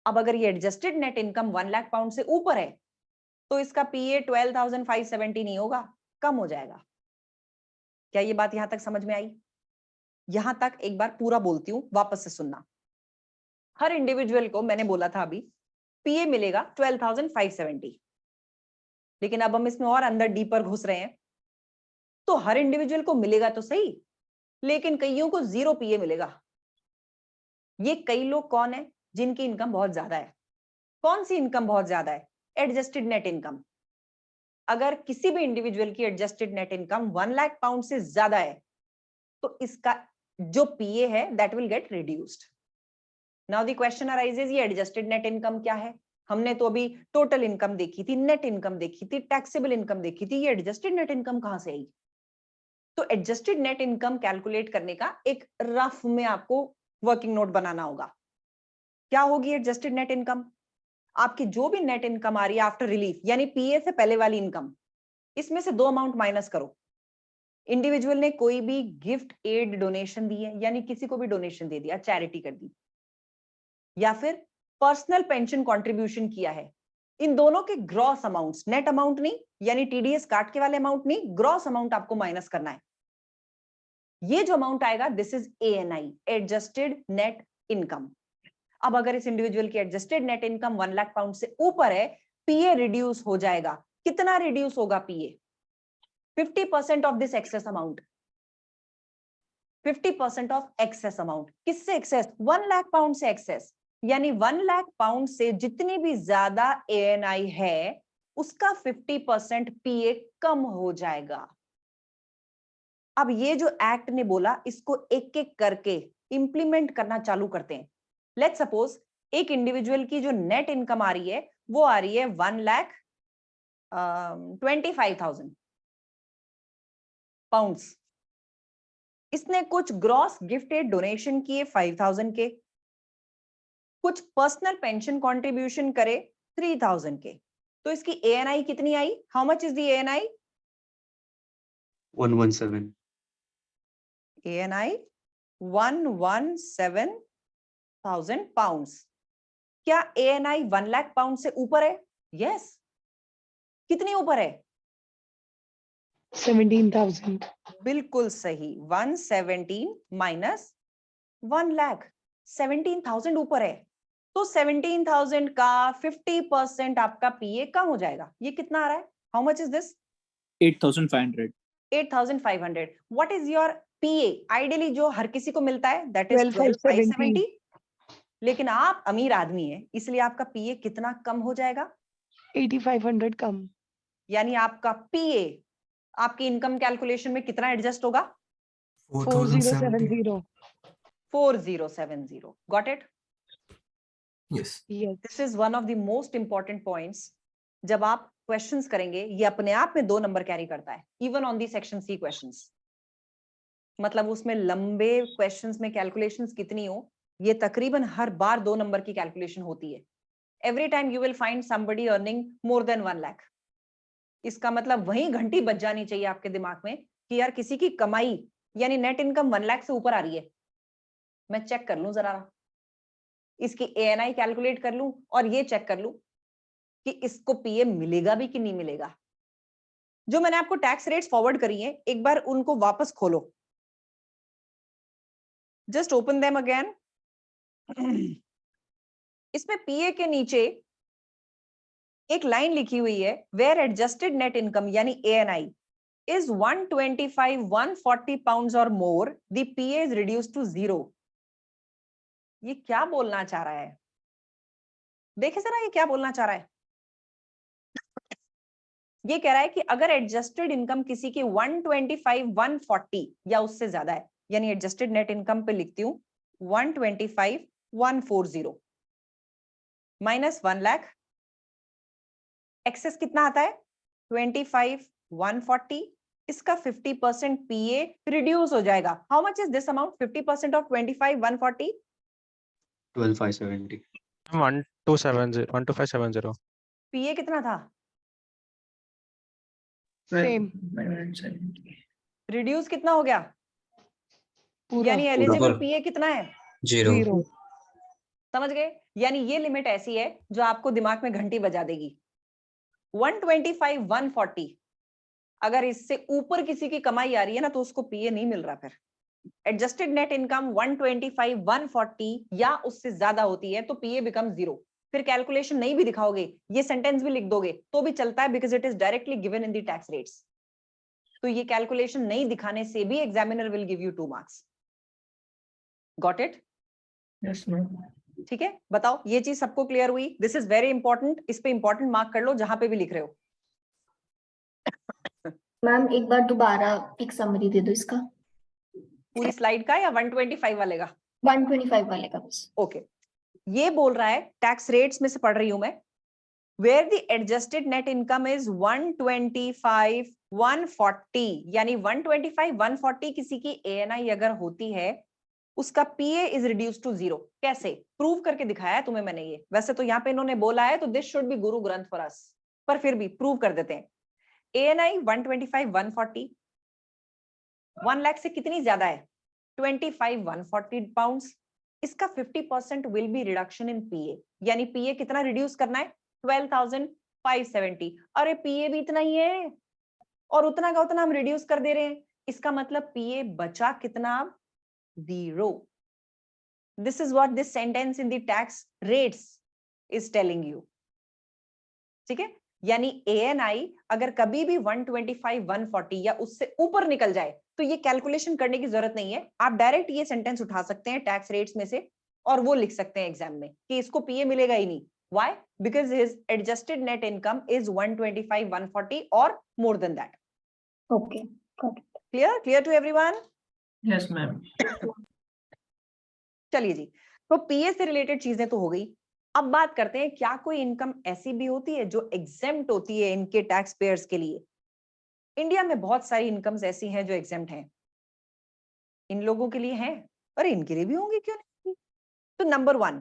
अब अगर ये adjusted net income 1 lakh pound से ऊपर है तो इसका पीए 12,570 नहीं होगा, कम हो जाएगा। क्या ये बात यहां तक समझ में आई? यहां तक एक बार पूरा बोलती हूं, वापस से सुनना। हर इंडिविजुअल को मैंने बोला था अभी पीए मिलेगा 12,570, लेकिन अब हम इसमें और अंदर डीपर घुस रहे हैं, तो हर इंडिविजुअल को मिलेगा तो सही, लेकिन कईयों को 0 पीए मिलेगा। ये कई लोग कौन है? जिनकी इनकम बहुत ज्यादा है। कौन सी इनकम बहुत ज्यादा है? Adjusted net income. अगर किसी भी इंडिविजुअल की adjusted net income 1 lakh pound से ज्यादा है तो इसका जो पीए है that will get reduced. Now the question arises, ये एडजस्टेड नेट इनकम क्या है? हमने तो अभी टोटल इनकम देखी थी, नेट इनकम देखी थी, टैक्सेबल इनकम देखी थी, ये एडजस्टेड नेट इनकम कहां से आई? तो एडजस्टेड नेट इनकम कैलकुलेट करने का एक रफ में आपको वर्किंग नोट बनाना होगा। क्या होगी एडजस्टेड नेट इनकम? आपकी जो भी नेट इनकम आ रही है आफ्टर रिलीफ, यानी पीए से पहले वाली इनकम, इसमें से 2 अमाउंट माइनस करो। इंडिविजुअल ने कोई भी गिफ्ट, एड, डोनेशन दी है, यानी किसी को भी डोनेशन दे दिया, चैरिटी कर दी, या फिर पर्सनल पेंशन कंट्रीब्यूशन किया है, इन दोनों के ग्रॉस अमाउंट्स, नेट अमाउंट नहीं, यानी टीडीएस काट के वाले अमाउंट नहीं, ग्रॉस अमाउंट आपको माइनस करना है। ये जो अमाउंट आएगा this is ANI, adjusted net income. अब अगर इस इंडिविजुअल की adjusted net income 1 lakh pound से ऊपर है, पीए रिड्यूस हो जाएगा। कितना रिड्यूस होगा पीए? 50% of this excess amount. 50% of excess amount. किससे एक्सेस? 1 लाख पाउंड से एक्सेस, यानी 1 लाख पाउंड से जितनी भी ज्यादा एएनआई है उसका 50% पीए कम हो जाएगा। अब ये जो एक्ट ने बोला, इसको एक एक करके इंप्लीमेंट करना चालू करते हैं। लेट्स सपोज एक इंडिविजुअल की जो नेट इनकम आ रही है वो आ रही है 1,25,000 पाउंड्स। इसने कुछ ग्रॉस गिफ्टेड डोनेशन किए 5,000 के, कुछ पर्सनल पेंशन कंट्रीब्यूशन करे 3,000 के, तो इसकी एएनआई कितनी आई? How much is the ANI? 117. ANI 117,000 pounds. क्या एएनआई 1 लाख पाउंड से ऊपर है? यस। कितनी ऊपर है? 17,000. बिल्कुल सही। 117 माइनस 1 लाख, 17,000 ऊपर है, तो 17,000 का 50% आपका पीए कम हो जाएगा। ये कितना आ रहा है? How much is this? 8,500. 8,500. What is your PA? Ideally जो हर किसी को मिलता है दैट इज 12,570. 12,570, लेकिन आप अमीर आदमी है इसलिए आपका पीए कितना कम हो जाएगा? 8,500 कम. यानी आपका पीए आपकी इनकम कैलकुलेशन में कितना एडजस्ट होगा? 4,070. 4070. Got it? Yes. Yes. This is one of the most important points. जब आप क्वेश्चंस करेंगे, ये अपने आप में 2 नंबर कैरी करता है, even on the section C questions. मतलब उसमें लंबे क्वेश्चंस में कैलकुलेशंस कितनी हो, ये तकरीबन हर बार 2 नंबर की कैलकुलेशन होती है। Every time you will find somebody earning more than 1 lakh. इसका मतलब वहीं घंटी बज जानी चाहिए आपके दिमाग में कि यार किसी की कमाई यानी नेट इनकम 1 लाख से ऊपर आ रही है, मैं चेक कर लूं जरा, इसकी एएनआई कैलकुलेट कर लूं और ये चेक कर लूं कि इसको पीए मिलेगा भी कि नहीं मिलेगा। जो मैंने आपको टैक्स रेट्स फॉरवर्ड करी हैं, एक बार उनको वापस खोलो, जस्ट ओपन देम अगेन। इसमें पीए के नीचे एक लाइन लिखी हुई है, वेयर एडजस्टेड नेट इनकम यानी ANI is 125, 140 pounds or more, the PA is reduced to 0. ये क्या बोलना चाह रहा है? देखे जरा ये क्या बोलना चाह रहा है? ये कह रहा है कि अगर एडजस्टेड इनकम किसी की 125, 140 या उससे ज्यादा है, यानी एडजस्टेड नेट इनकम पे लिखती हूं 125, 140 माइनस 1 लाख, एक्सेस कितना आता है? 25, 140, इसका 50% पीए रिड्यूस हो जाएगा। How much is this amount? 50% of 25, 140? 12,570. 12570. पीए कितना था? Same. 970. रिड्यूस कितना हो गया? पूरा. यानी एलिजिबल Double. पीए कितना है? 0. 0. समझ गए? यानी ये लिमिट ऐसी है जो आपको दिमाग में घंटी बजा देगी। 125, 140, अगर इससे ऊपर किसी की कमाई आ रही है ना तो उसको पीए नहीं मिल रहा फिर। एडजस्टेड नेट इनकम 125, 140 या उससे ज्यादा होती है तो पीए बिकम 0। फिर कैलकुलेशन नहीं भी दिखाओगे, ये सेंटेंस भी लिख दोगे तो भी चलता है, because it is directly given in the tax rates. तो ये कैलकुलेशन नहीं दिखाने से भी examiner will give you 2 marks. Got it? Yes, ma'am. ठीक है, बताओ ये चीज सबको क्लियर हुई? दिस इज वेरी इंपॉर्टेंट, इस पे इंपॉर्टेंट मार्क कर लो जहां पे भी लिख रहे हो। मैम एक बार दोबारा एक समरी दे दो इसका, पूरी स्लाइड का या 125 वाले का? 125 वाले का बस। ओके, ये बोल रहा है, टैक्स रेट्स में से पढ़ रही हूं मैं, where the adjusted net income is 125, 140, यानी 125, 140 किसी की एएनआई अगर होती है, उसका पीए इज रिड्यूस टू 0। कैसे प्रूव करके दिखाया है तुम्हें मैंने ये? वैसे तो यहाँ पे इन्होंने बोला है तो this should be Guru Granth for us, पर फिर भी प्रूव कर देते हैं। एएनआई 125, 140, 1 लाख से कितनी ज्यादा है? 25, 140 पाउंड्स। इसका 50% विल बी रिडक्शन इन पीए, यानी पीए कितना रिड्यूस करना है? 12,570। अरे पीए भी इतना ही है और उतना का उतना हम रिड्यूस कर दे रहे हैं, इसका मतलब पीए बचा कितना? 0। This is what this sentence in the tax rates is telling you. ठीक है, यानी एएनआई अगर कभी भी 125, 140 या उससे ऊपर निकल जाए तो ये कैलकुलेशन करने की जरूरत नहीं है, आप डायरेक्ट ये सेंटेंस उठा सकते हैं टैक्स रेट्स में से और वो लिख सकते हैं एग्जाम में कि इसको पीए मिलेगा ही नहीं। Why? Because his adjusted net income is 125, 140 और more than that. Okay, clear to everyone? Yes, ma'am. चलिए जी, तो पीए से रिलेटेड चीजें तो हो गई। अब बात करते हैं, क्या कोई इनकम ऐसी भी होती है जो एग्जेम्प्ट होती है इनके टैक्स पेयर्स के लिए? इंडिया में बहुत सारी इनकम्स ऐसी हैं जो एग्जेम्प्ट हैं, इन लोगों के लिए हैं, और इनके लिए भी होंगी, क्यों नहीं? तो नंबर 1,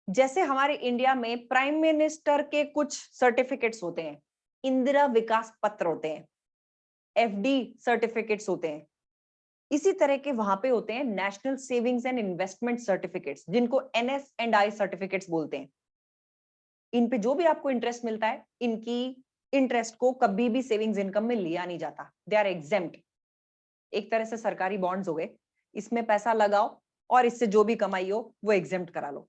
जैसे हमारे इंडिया में प्राइम मिनिस्टर के कुछ सर्टिफिकेट्स होते हैं, इंदिरा विकास पत्र होते हैं, एफडी सर्टिफिकेट्स होते हैं, इसी तरह के वहां पे होते हैं national savings and investment certificates, जिनको NS&I सर्टिफिकेट्स बोलते हैं। इन पे जो भी आपको इंटरेस्ट मिलता है, इनकी इंटरेस्ट को कभी भी सेविंग्स इनकम में लिया नहीं जाता, दे आर एग्जेम्प्ट। एक तरह से सरकारी बॉन्ड्स हो गए, इसमें पैसा लगाओ और इससे जो भी कमाई हो वो एग्जेम्प्ट करा लो।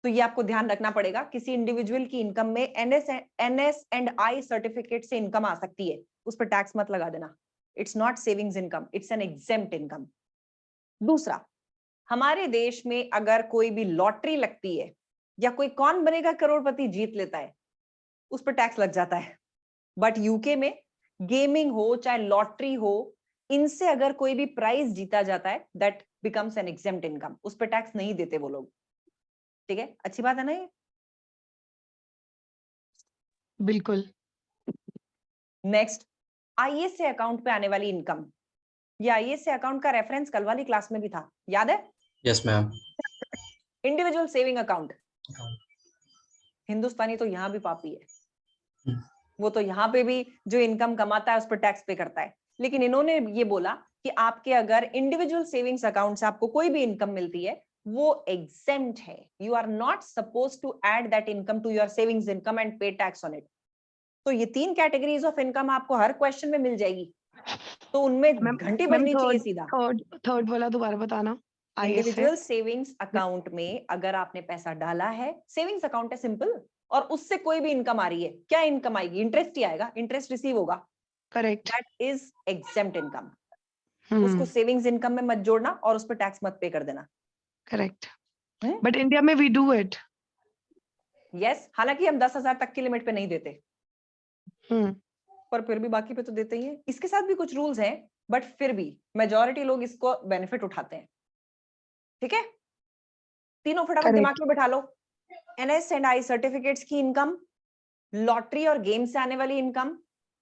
तो ये आपको ध्यान रखना पड़ेगा, किसी इंडिविजुअल की इनकम में NS&I सर्टिफिकेट से इनकम आ सकती है, उस पर टैक्स मत लगा देना। It's not savings income, it's an exempt income. दूसरा, हमारे देश में अगर कोई भी लॉटरी लगती है या कोई कौन बनेगा करोड़पति जीत लेता है, उस पर टैक्स लग जाता है। बट यूके में गेमिंग हो चाहे लॉटरी हो, इनसे अगर कोई भी प्राइज जीता जाता है, that becomes N exempt income, उस पर टैक्स नहीं देते वो लोग। ठीक है, अच्छी बात है ना ये? बिल्कुल। नेक्स्ट, आईएसए अकाउंट पे आने वाली इनकम। ये आईएसए अकाउंट का रेफरेंस कल वाली क्लास में भी था, याद है? Yes ma'am. Individual saving account. Hindustani तो यहाँ भी पापी है, वो तो यहाँ पे भी जो इनकम कमाता है उस पर टैक्स पे करता है। लेकिन इन्होंने ये बोला कि आपके अगर इंडिविजुअल सेविंग्स अकाउंट से आपको कोई भी इनकम मिलती है, वो एग्जेम्प्ट है। You are not suppose to add that income to your savings income and pay tax on it. तो ये 3 कैटेगरीज ऑफ इनकम आपको हर क्वेश्चन में मिल जाएगी, तो उनमें घंटी बजनी चाहिए सीधा। थर्ड वाला दोबारा बताना। इंडिविजुअल सेविंग्स अकाउंट में अगर आपने पैसा डाला है, सेविंग्स अकाउंट है सिंपल, और उससे कोई भी इनकम आ रही है, क्या इनकम आएगी? इंटरेस्ट ही आएगा, इंटरेस्ट रिसीव होगा। Correct. That is exempt income. उसको सेविंग्स इनकम में मत जोड़ना और उस पर टैक्स मत पे कर देना। करेक्ट। बट इंडिया में वी डू इट। यस, हालांकि हम 10,000 तक की लिमिट पे नहीं देते, पर फिर भी बाकी पे तो देते ही हैं। इसके साथ भी कुछ रूल्स हैं, बट फिर भी मेजॉरिटी लोग इसको बेनिफिट उठाते हैं। ठीक है, तीनों फटाफट दिमाग में बैठा लो। NS&I सर्टिफिकेट्स की इनकम, लॉटरी और गेम से आने वाली इनकम,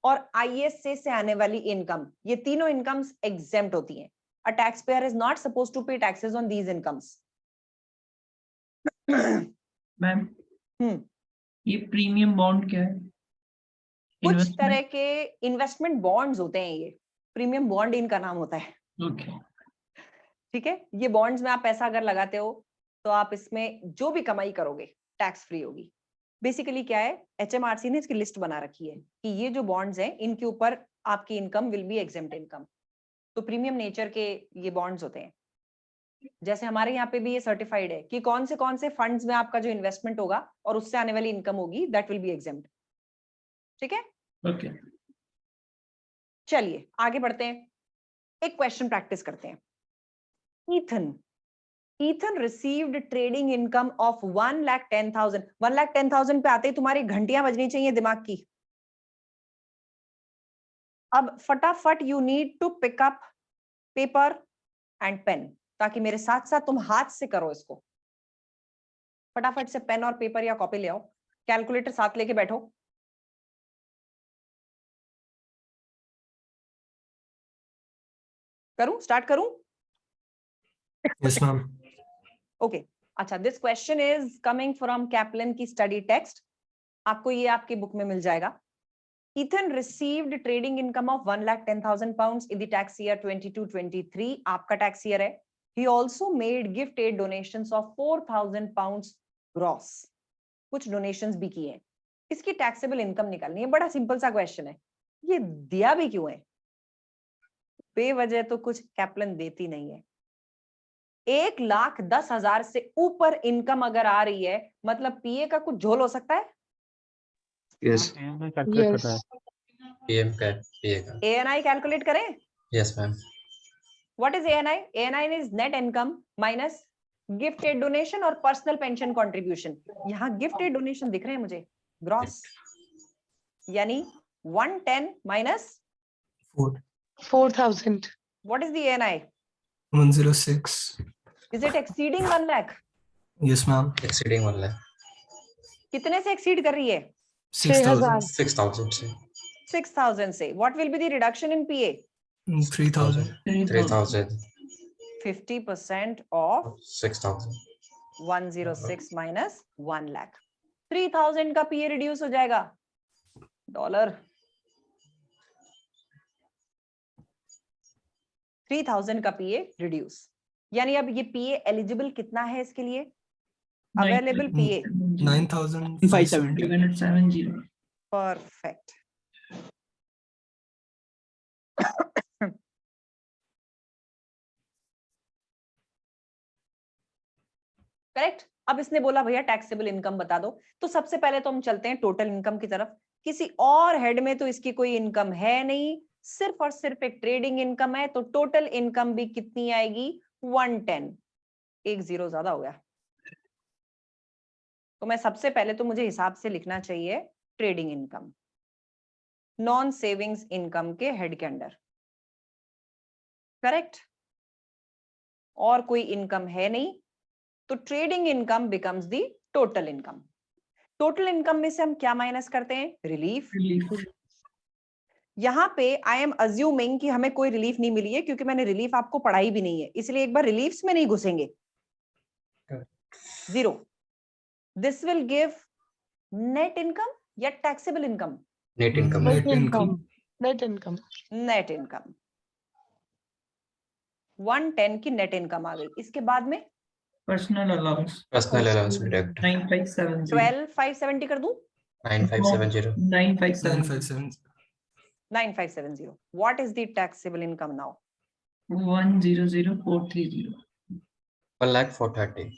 और ISA से आने वाली इनकम, ये तीनों इनकम्स एग्जेम्प्ट होती हैं। A tax payer is not supposed to pay taxes on these incomes. Ma'am, ये प्रीमियम बॉन्ड क्या है? कुछ तरह के इन्वेस्टमेंट बॉन्ड्स होते हैं, ये प्रीमियम बॉन्ड इनका नाम होता है। ओके। ठीक है, ये बॉन्ड्स में आप पैसा अगर लगाते हो तो आप इसमें जो भी कमाई करोगे टैक्स फ्री होगी। बेसिकली क्या है, HMRC ने इसकी लिस्ट बना रखी है कि ये जो बॉन्ड्स हैं इनके ऊपर आपकी income will be exempt income. तो प्रीमियम नेचर के ये बॉन्ड्स होते हैं। जैसे हमारे यहाँ पे भी ये सर्टिफाइड है कि कौन से फंड्स में आपका जो इन्वेस्टमेंट होगा और उससे आने वाली इनकम होगी, दैट विल बी एग्जेम्प्ट। ठीक है, ओके। चलिए आगे बढ़ते हैं, एक क्वेश्चन प्रैक्टिस करते हैं। Ethan received trading income of 1,10,000। 1,10,000 पे आते ही तुम्हारी घंटियां बजनी चाहिए दिमाग की। अब फटाफट you need to pick up paper and pen, ताकि मेरे साथ साथ तुम हाथ से करो इसको। फटाफट से पेन और पेपर या कॉपी ले आओ, कैलकुलेटर साथ लेके बैठो। स्टार्ट करूं? Yes ma'am. ओके, अच्छा, this question is coming from Kaplan की स्टडी टेक्स्ट, आपको ये आपकी बुक में मिल जाएगा। Ethan received trading income of 1,10,000 pounds in the tax year 22-23, आपका टैक्स ईयर है। He also made gift aid donations of 4,000 pounds gross, कुछ डोनेशंस भी किए। इसकी टैक्सेबल इनकम निकालनी है। बड़ा सिंपल सा क्वेश्चन है, ये दिया भी क्यों है? बेवजह तो कुछ कैप्लन देती नहीं है। 1,10,000 से ऊपर इनकम अगर आ रही है, मतलब पीए का कुछ झोल हो सकता है। यस कैलकुलेट करना है। पीएम का पीए का ANI कैलकुलेट करें? Yes ma'am. What is ANI? ANI is net income minus gift aid donation और personal pension contribution। यहाँ gift aid donation दिख रहे हैं मुझे, gross, यानी 110 minus 4,000. what is the ANI? 106. Is it exceeding 1 lakh? Yes ma'am. Exceeding 1 lakh. कितने से exceed कर रही है? 6,000. 6,000 से 6,000 से। What will be the reduction in PA? 3,000. 3,000 50% of 6,000 106 minus 1 lakh। 3,000 का PA रिड्यूस हो जाएगा। डॉलर 3,000 का PA रिड्यूस, यानी अब ये PA एलिजिबल कितना है इसके लिए? Available PA 9,570. परफेक्ट। करेक्ट। अब इसने बोला भैया टैक्सेबल इनकम बता दो, तो सबसे पहले तो हम चलते हैं टोटल इनकम की तरफ। किसी और हेड में तो इसकी कोई इनकम है नहीं, सिर्फ और सिर्फ एक ट्रेडिंग इनकम है, तो टोटल इनकम भी कितनी आएगी? 110। एक जीरो ज्यादा हो गया, तो मैं सबसे पहले तो मुझे हिसाब से लिखना चाहिए trading income non savings income के हेड के अंडर। करेक्ट, और कोई इनकम है नहीं, तो trading income becomes the total income. Total income में से हम क्या माइनस करते हैं? रिलीफ। यहां पे आई एम अज्यूमिंग कि हमें कोई रिलीफ नहीं मिली है, क्योंकि मैंने रिलीफ आपको पढ़ाई भी नहीं है, इसलिए एक बार रिलीफ्स में नहीं घुसेंगे। 0। This will give net income या taxable income? Net income. Net income. Net income. Net income 110 की नेट इनकम आ गई। इसके बाद में personal allowance personal allowance deduct 9570 12,570 कर दूं? 9570 9570 9570। What is the taxable income now? 1,00,430 1,04,30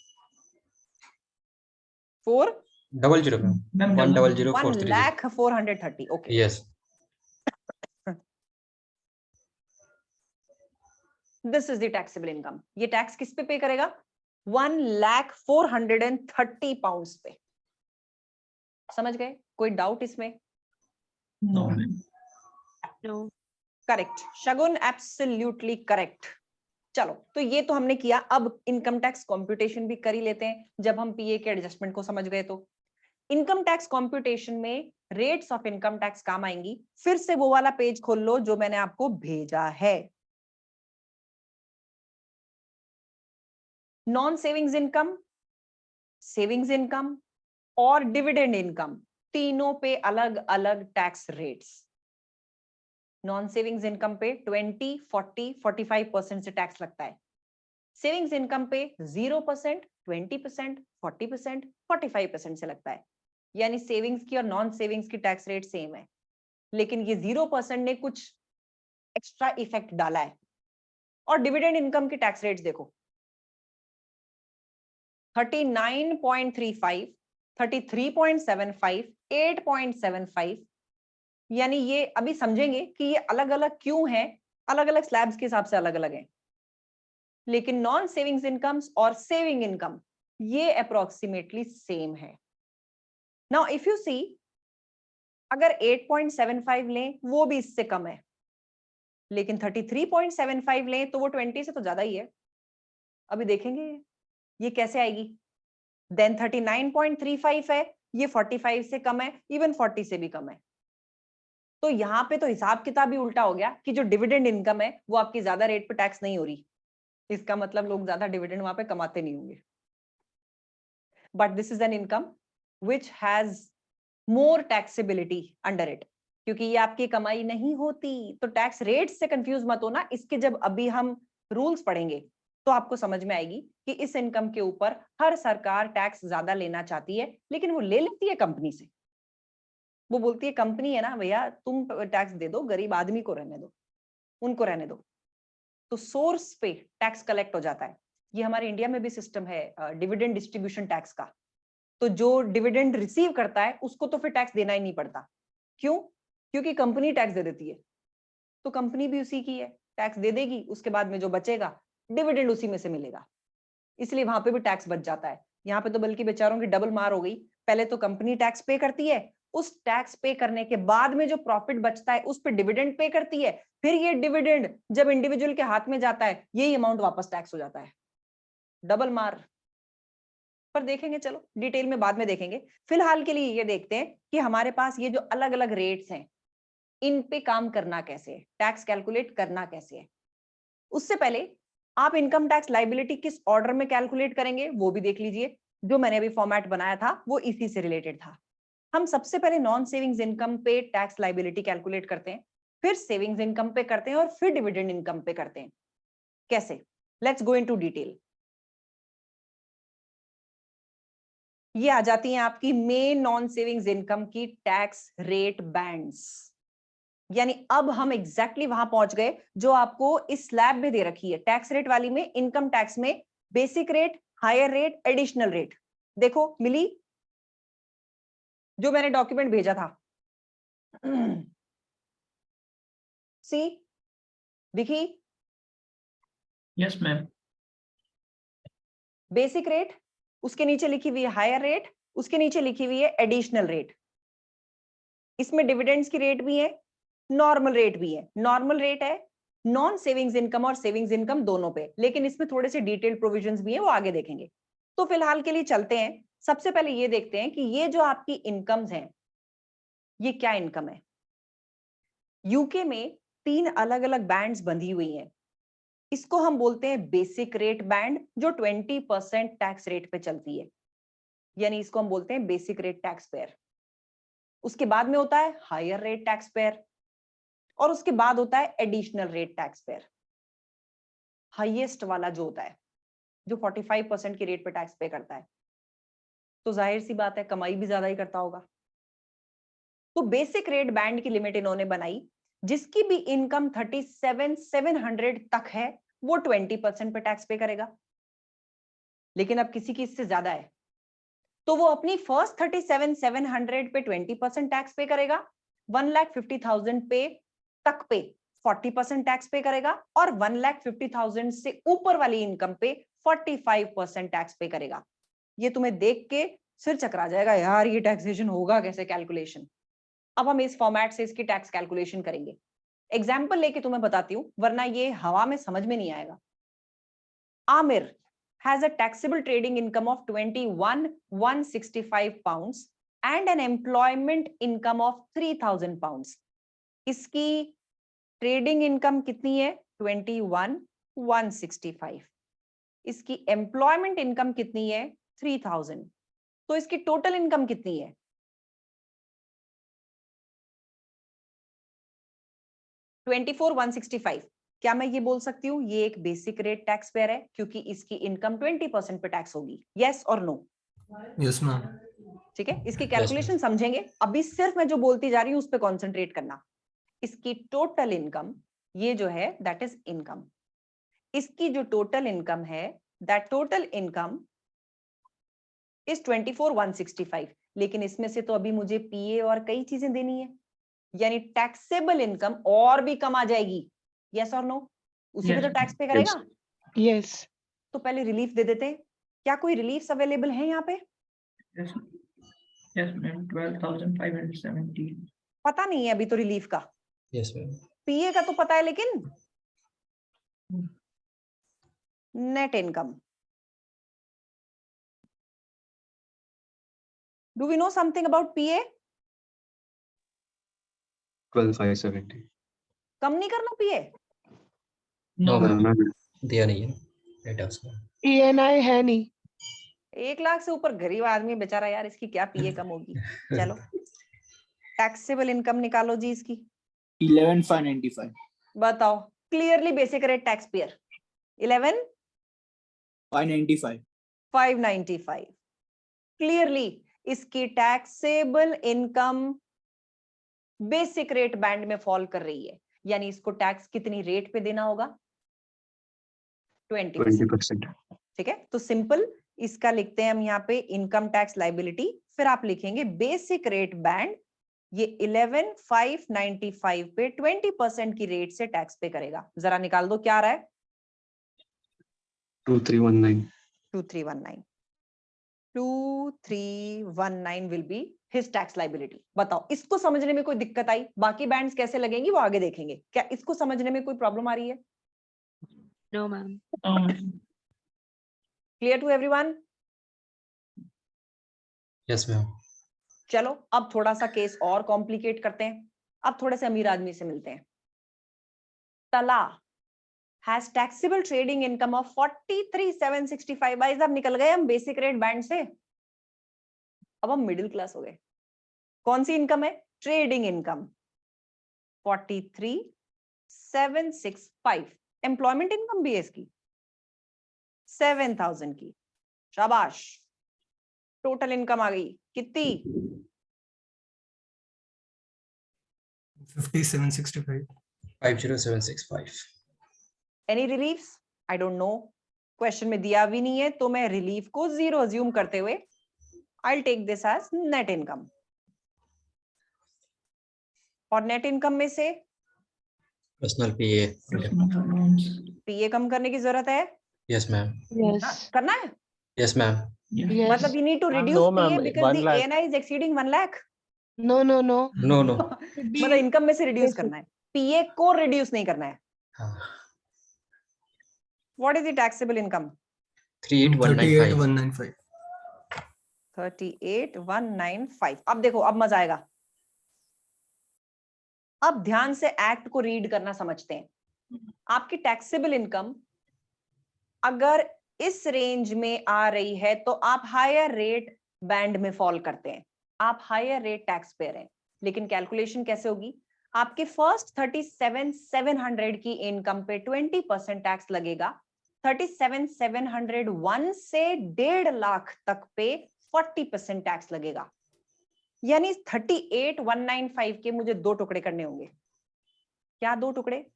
4 00 ma'am ma'am 1,00,430 1,04,30। Okay. Yes. This is the taxable income। ये tax किस पे पे करेगा? 1,04,30 पाउंड्स पे। समझ गए? कोई डाउट इसमें? No ma'am. No. Correct Shagun, absolutely correct. चलो, तो ये तो हमने किया। अब इनकम टैक्स कॉम्प्यूटेशन भी कर ही लेते हैं, जब हम पीए के एडजस्टमेंट को समझ गए। तो इनकम टैक्स कॉम्प्यूटेशन में रेट्स ऑफ इनकम टैक्स काम आएंगी। फिर से वो वाला पेज खोल लो जो मैंने आपको भेजा है। Non savings income, savings income और डिविडेंड इनकम, तीनों पे अलग अलग tax rates. Non savings income पे 20, 40, 45% से टैक्स लगता है। सेविंग्स इनकम पे 0%, 20%, 40%, 45% से लगता है। यानी सेविंग्स की और नॉन सेविंग्स की टैक्स रेट सेम है, लेकिन ये 0% ने कुछ एक्स्ट्रा इफेक्ट डाला है। और डिविडेंड इनकम की टैक्स रेट्स देखो 39.35, 33.75, 8.75। यानी ये अभी समझेंगे कि ये अलग अलग क्यों हैं, अलग अलग स्लैब्स के हिसाब से अलग अलग हैं। लेकिन नॉन सेविंग्स इनकम्स और सेविंग इनकम ये अप्रोक्सीमेटली सेम है। नाउ इफ यू सी, अगर 8.75 लें वो भी इससे कम है, लेकिन 33.75 लें तो वो 20 से तो ज्यादा ही है। अभी देखेंगे ये कैसे आएगी। देन 39.35 है, ये 45 से कम है, इवन 40 से भी कम है। तो यहाँ पे तो हिसाब किताब ही उल्टा हो गया कि जो डिविडेंड इनकम है वो आपकी ज्यादा रेट पे टैक्स नहीं हो रही। इसका मतलब लोग ज्यादा डिविडेंड वहां पे कमाते नहीं होंगे। But this is an income which has more taxability under it, क्योंकि ये आपकी कमाई नहीं होती। तो टैक्स रेट से कंफ्यूज मत होना। इसके जब अभी हम रूल्स पढ़ेंगे तो आपको समझ में आएगी कि इस इनकम के ऊपर हर सरकार टैक्स ज्यादा लेना चाहती है, लेकिन वो ले लेती है कंपनी से। वो बोलती है कंपनी है ना भैया, तुम टैक्स दे दो, गरीब आदमी को रहने दो, उनको रहने दो। तो सोर्स पे टैक्स कलेक्ट हो जाता है। ये हमारे इंडिया में भी सिस्टम है डिविडेंड डिस्ट्रीब्यूशन टैक्स का। तो जो डिविडेंड रिसीव करता है उसको तो फिर टैक्स देना ही नहीं पड़ता। क्यों? क्योंकि कंपनी टैक्स दे देती है। तो कंपनी भी उसी की है, टैक्स दे देगी, उसके बाद में जो बचेगा डिविडेंड उसी में से मिलेगा। इसलिए वहां पे भी टैक्स बच जाता है। यहाँ पे तो बल्कि बेचारों की डबल मार हो गई। पहले तो कंपनी टैक्स पे करती है, उस टैक्स पे करने के बाद में जो प्रॉफिट बचता है उस पर डिविडेंड पे करती है, फिर ये डिविडेंड जब इंडिविजुअल के हाथ में जाता है यही अमाउंट वापस टैक्स हो जाता है। डबल मार। पर देखेंगे, चलो डिटेल में बाद में देखेंगे। फिलहाल के लिए ये देखते हैं कि हमारे पास ये जो अलग अलग रेट्स हैं इन पे काम करना कैसे है, टैक्स कैलकुलेट करना कैसे है। उससे पहले आप इनकम टैक्स लायबिलिटी किस ऑर्डर में कैलकुलेट करेंगे वो भी देख लीजिए। जो मैंने अभी फॉर्मेट बनाया था वो इसी से रिलेटेड था। हम सबसे पहले नॉन सेविंग्स इनकम पे टैक्स लायबिलिटी कैलकुलेट करते हैं, फिर सेविंग्स इनकम पे करते हैं और फिर डिविडेंड इनकम पे करते हैं। कैसे? Let's go into detail. ये आ जाती हैं आपकी मेन नॉन सेविंग्स इनकम की टैक्स रेट बैंड्स। यानी अब हम एग्जैक्टली वहां पहुंच गए जो आपको इस स्लैब में दे रखी है। टैक्स रेट वाली में, इनकम टैक्स में basic rate, higher rate, additional rate. देखो मिली जो मैंने डॉक्यूमेंट भेजा था। सी दिखी? Yes ma'am. बेसिक रेट, उसके नीचे लिखी हुई है हायर रेट, उसके नीचे लिखी हुई है एडिशनल रेट। इसमें डिविडेंड्स की रेट भी है, नॉर्मल रेट भी है। नॉर्मल रेट है नॉन सेविंग्स इनकम और सेविंग्स इनकम दोनों पे, लेकिन इसमें थोड़े से डिटेल्ड प्रोविजंस भी है, वो आगे देखेंगे। तो फिलहाल के लिए चलते हैं। सबसे पहले ये देखते हैं कि ये जो आपकी इनकम्स हैं ये क्या इनकम है। यूके में 3 अलग अलग बैंड्स बंधी हुई हैं। इसको हम बोलते हैं बेसिक रेट बैंड, जो 20% टैक्स रेट पे चलती है, यानी इसको हम बोलते हैं बेसिक रेट टैक्स पेयर। उसके बाद में होता है हायर रेट टैक्स पेयर और उसके बाद होता है additional rate tax pair. Highest वाला जो होता है, जो 45% की रेट पे टैक्स पे करता है, तो जाहिर सी बात है कमाई भी ज्यादा ही करता होगा। तो बेसिक रेट बैंड की लिमिट इन्होंने बनाई, जिसकी भी इनकम 37,700 तक है वो 20% पे टैक्स पे करेगा। लेकिन अब किसी की इससे ज्यादा है तो वो अपनी फर्स्ट 37,700 पे 20% टैक्स पे करेगा, 1,50,000 पे तक पे 40% टैक्स पे करेगा और 1,50,000 से ऊपर वाली इनकम पे 45% टैक्स पे करेगा। ये तुम्हें देख के सिर चकरा जाएगा, यार ये टैक्सेशन होगा कैसे कैलकुलेशन। अब हम इस फॉर्मेट से इसकी टैक्स कैलकुलेशन करेंगे। एग्जाम्पल लेके तुम्हें बताती हूं, वरना ये हवा में समझ में नहीं आएगा। Aamir has a taxable trading income of 21,165 pounds and an employment income of 3,000 pounds. इसकी ट्रेडिंग इनकम कितनी है? 21,165। इसकी एम्प्लॉयमेंट इनकम कितनी है? 3,000। तो इसकी टोटल इनकम कितनी है? 24,165। क्या मैं ये बोल सकती हूँ ये एक बेसिक रेट टैक्स पेयर है क्योंकि इसकी इनकम 20% पे टैक्स होगी? यस और नो? Yes ma'am. ठीक है, इसकी कैलकुलेशन समझेंगे। अभी सिर्फ मैं जो बोलती जा रही हूँ उस पर कॉन्सेंट्रेट करना। इसकी टोटल इनकम ये जो है दैट इज इनकम। इसकी जो टोटल इनकम है, दैट टोटल इनकम इज 24,165, लेकिन इसमें से तो अभी मुझे पीए और कई चीजें देनी है, यानी टैक्सेबल इनकम और भी कम आ जाएगी। यस और नो? उसी पे Yes, तो टैक्स पे करेगा। Yes. तो पहले रिलीफ दे देते हैं। क्या कोई रिलीफ अवेलेबल है यहाँ पे? yes, yes, ma'am. 12,570. पता नहीं है अभी तो रिलीफ का, यस मैम। पीए का तो पता है, लेकिन net income, do we know something about PA? 12,570. कम नहीं करना पीए? नो No, मैम, दिया नहीं है डेटा उसमें। ENI है नहीं। 1 लाख से ऊपर गरीब आदमी बेचारा, यार इसकी क्या पीए कम होगी। चलो टैक्सेबल इनकम निकालो जी इसकी। 11,595. बताओ, clearly basic rate tax payer 595. 11,595। Clearly इसकी taxable income basic rate band में फॉल कर रही है, यानी इसको टैक्स कितनी रेट पे देना होगा? 20%। 20%. ठीक है, तो सिंपल इसका लिखते हैं हम यहाँ पे इनकम टैक्स लाइबिलिटी, फिर आप लिखेंगे बेसिक रेट बैंड, ये 11,595 पे 20% की रेट से टैक्स पे करेगा। जरा निकाल दो क्या आ रहा है? 2319. 2319। 2319 will be his tax liability. बताओ, इसको समझने में कोई दिक्कत आई? बाकी बैंड्स कैसे लगेंगी वो आगे देखेंगे। क्या इसको समझने में कोई प्रॉब्लम आ रही है? No ma'am. Clear to everyone? Yes ma'am. चलो अब थोड़ा सा केस और कॉम्प्लिकेट करते हैं। अब थोड़े से अमीर आदमी से मिलते हैं। तला has taxable trading income of 43,765। भाई साहब निकल गए हम बेसिक रेट बैंड से, अब हम मिडिल क्लास हो गए। कौन सी इनकम है? Trading income 43,765। एम्प्लॉयमेंट इनकम भी है इसकी 7,000 की। शाबाश, टोटल इनकम आ गई कितनी? 5765. 50765। Any reliefs? I don't know, question में दिया भी नहीं है, तो मैं रिलीफ को 0 अज्यूम करते हुए I take this as net income. और नेट इनकम में से पर्सनल पीए। पीए कम करने की जरूरत है? Yes ma'am. Yes. करना है? Yes ma'am. Yes. मतलब you need to reduce No, PA ma'am, because 1 the lakh. ANI is exceeding 1 lakh। No, no, no. No no. मतलब इनकम में से रिड्यूस करना है, पीए को रिड्यूस नहीं करना है। हाँ। What is the taxable income? 38,195। 38,195। अब देखो, अब मजा आएगा। अब ध्यान से एक्ट को रीड करना समझते हैं। आपकी टैक्सेबल इनकम अगर इस रेंज में आ रही है तो आप हायर रेट बैंड में फॉल करते हैं, आप हायर रेट टैक्स पेयर हैं। लेकिन कैलकुलेशन कैसे होगी? आपके फर्स्ट 37,700 की इनकम पे 20% टैक्स लगेगा, 37,701 से 1.5 लाख तक पे 40% टैक्स लगेगा। यानी 38,195 के मुझे 2 टुकड़े करने होंगे। क्या 2 टुकड़े?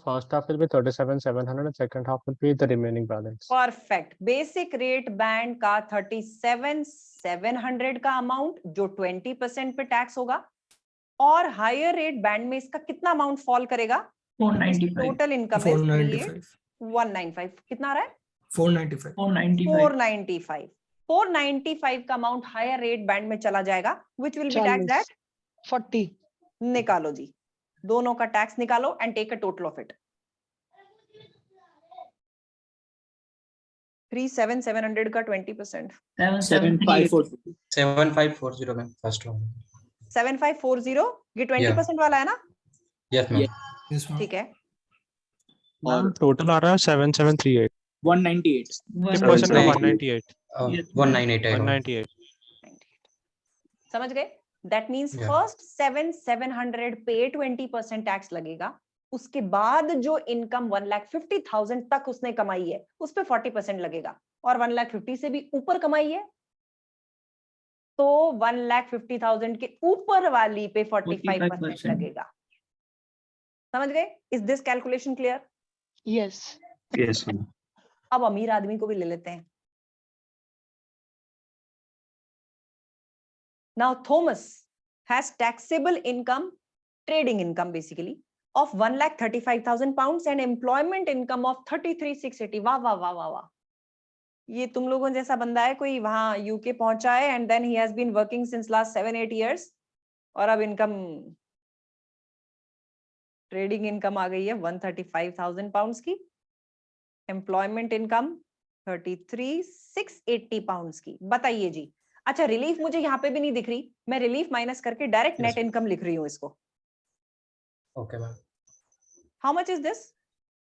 First half will be 37,700 and second half will be the remaining balance. Perfect. Basic rate band का 37,700 का अमाउंट जो 20% पे टैक्स होगा, और हायर रेट बैंड में इसका कितना अमाउंट फॉल करेगा? 495. Total income 495. 195। कितना आ रहा है? 495. 495. 495 का अमाउंट हायर रेट बैंड में चला जाएगा, which will be taxed 40. at 40. निकालो जी, दोनों का टैक्स निकालो and take a total of it. 37,700 का 20%। 7,540. 7540 मैम फर्स्ट वन। 7540 ये 20% वाला है ना? Yes ma'am. Yes, ma'am. ठीक है। Ma'am, total आ रहा है 7738। 198. 50% का 198। 198 आएगा। 198। समझ गए? That means Yeah. फर्स्ट 7,700 पे 20% टैक्स लगेगा, उसके बाद जो इनकम 1,50,000 तक उसने कमाई है उस पे 40% लगेगा, और 1,50,000 से भी ऊपर कमाई है तो 1,50,000 के ऊपर वाली पे 45% लगेगा। समझ गए? Is this calculation clear? Yes. Yes, ma'am. अब अमीर आदमी को भी ले लेते हैं. Now Thomas has taxable income, trading income basically, of 1,35,000 pounds and employment income of 33,680. वाह वाह वाह वाह वाह. ये तुम लोगों जैसा बंदा है, कोई वहां यूके पहुंचा है and then he has been working since last 7-8 years और अब इनकम ट्रेडिंग इनकम आ गई है 135,000 पाउंड्स की, एम्प्लॉयमेंट इनकम 33,680 पाउंड्स की. बताइए जी. अच्छा, रिलीफ मुझे यहाँ पे भी नहीं दिख रही, मैं रिलीफ माइनस करके direct Yes, net ma'am. Income लिख रही हूँ इसको. Okay, ma'am. How much is this?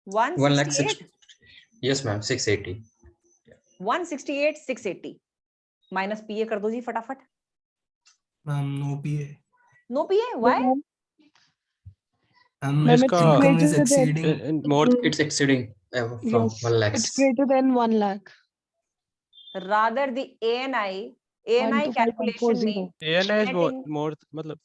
1 lakh 168. Yes, ma'am. 680. 168,680 minus PA कर दो जी फटाफट. Ma'am, no PA. No PA, why? Ma'am, Ma'am, its it's income is greater than- exceeding. more It's exceeding from Yes, 1 lakh. it's greater than 1 lakh. Rather the ANI 125,140. Calculation में ANI is net more, in- more मतलब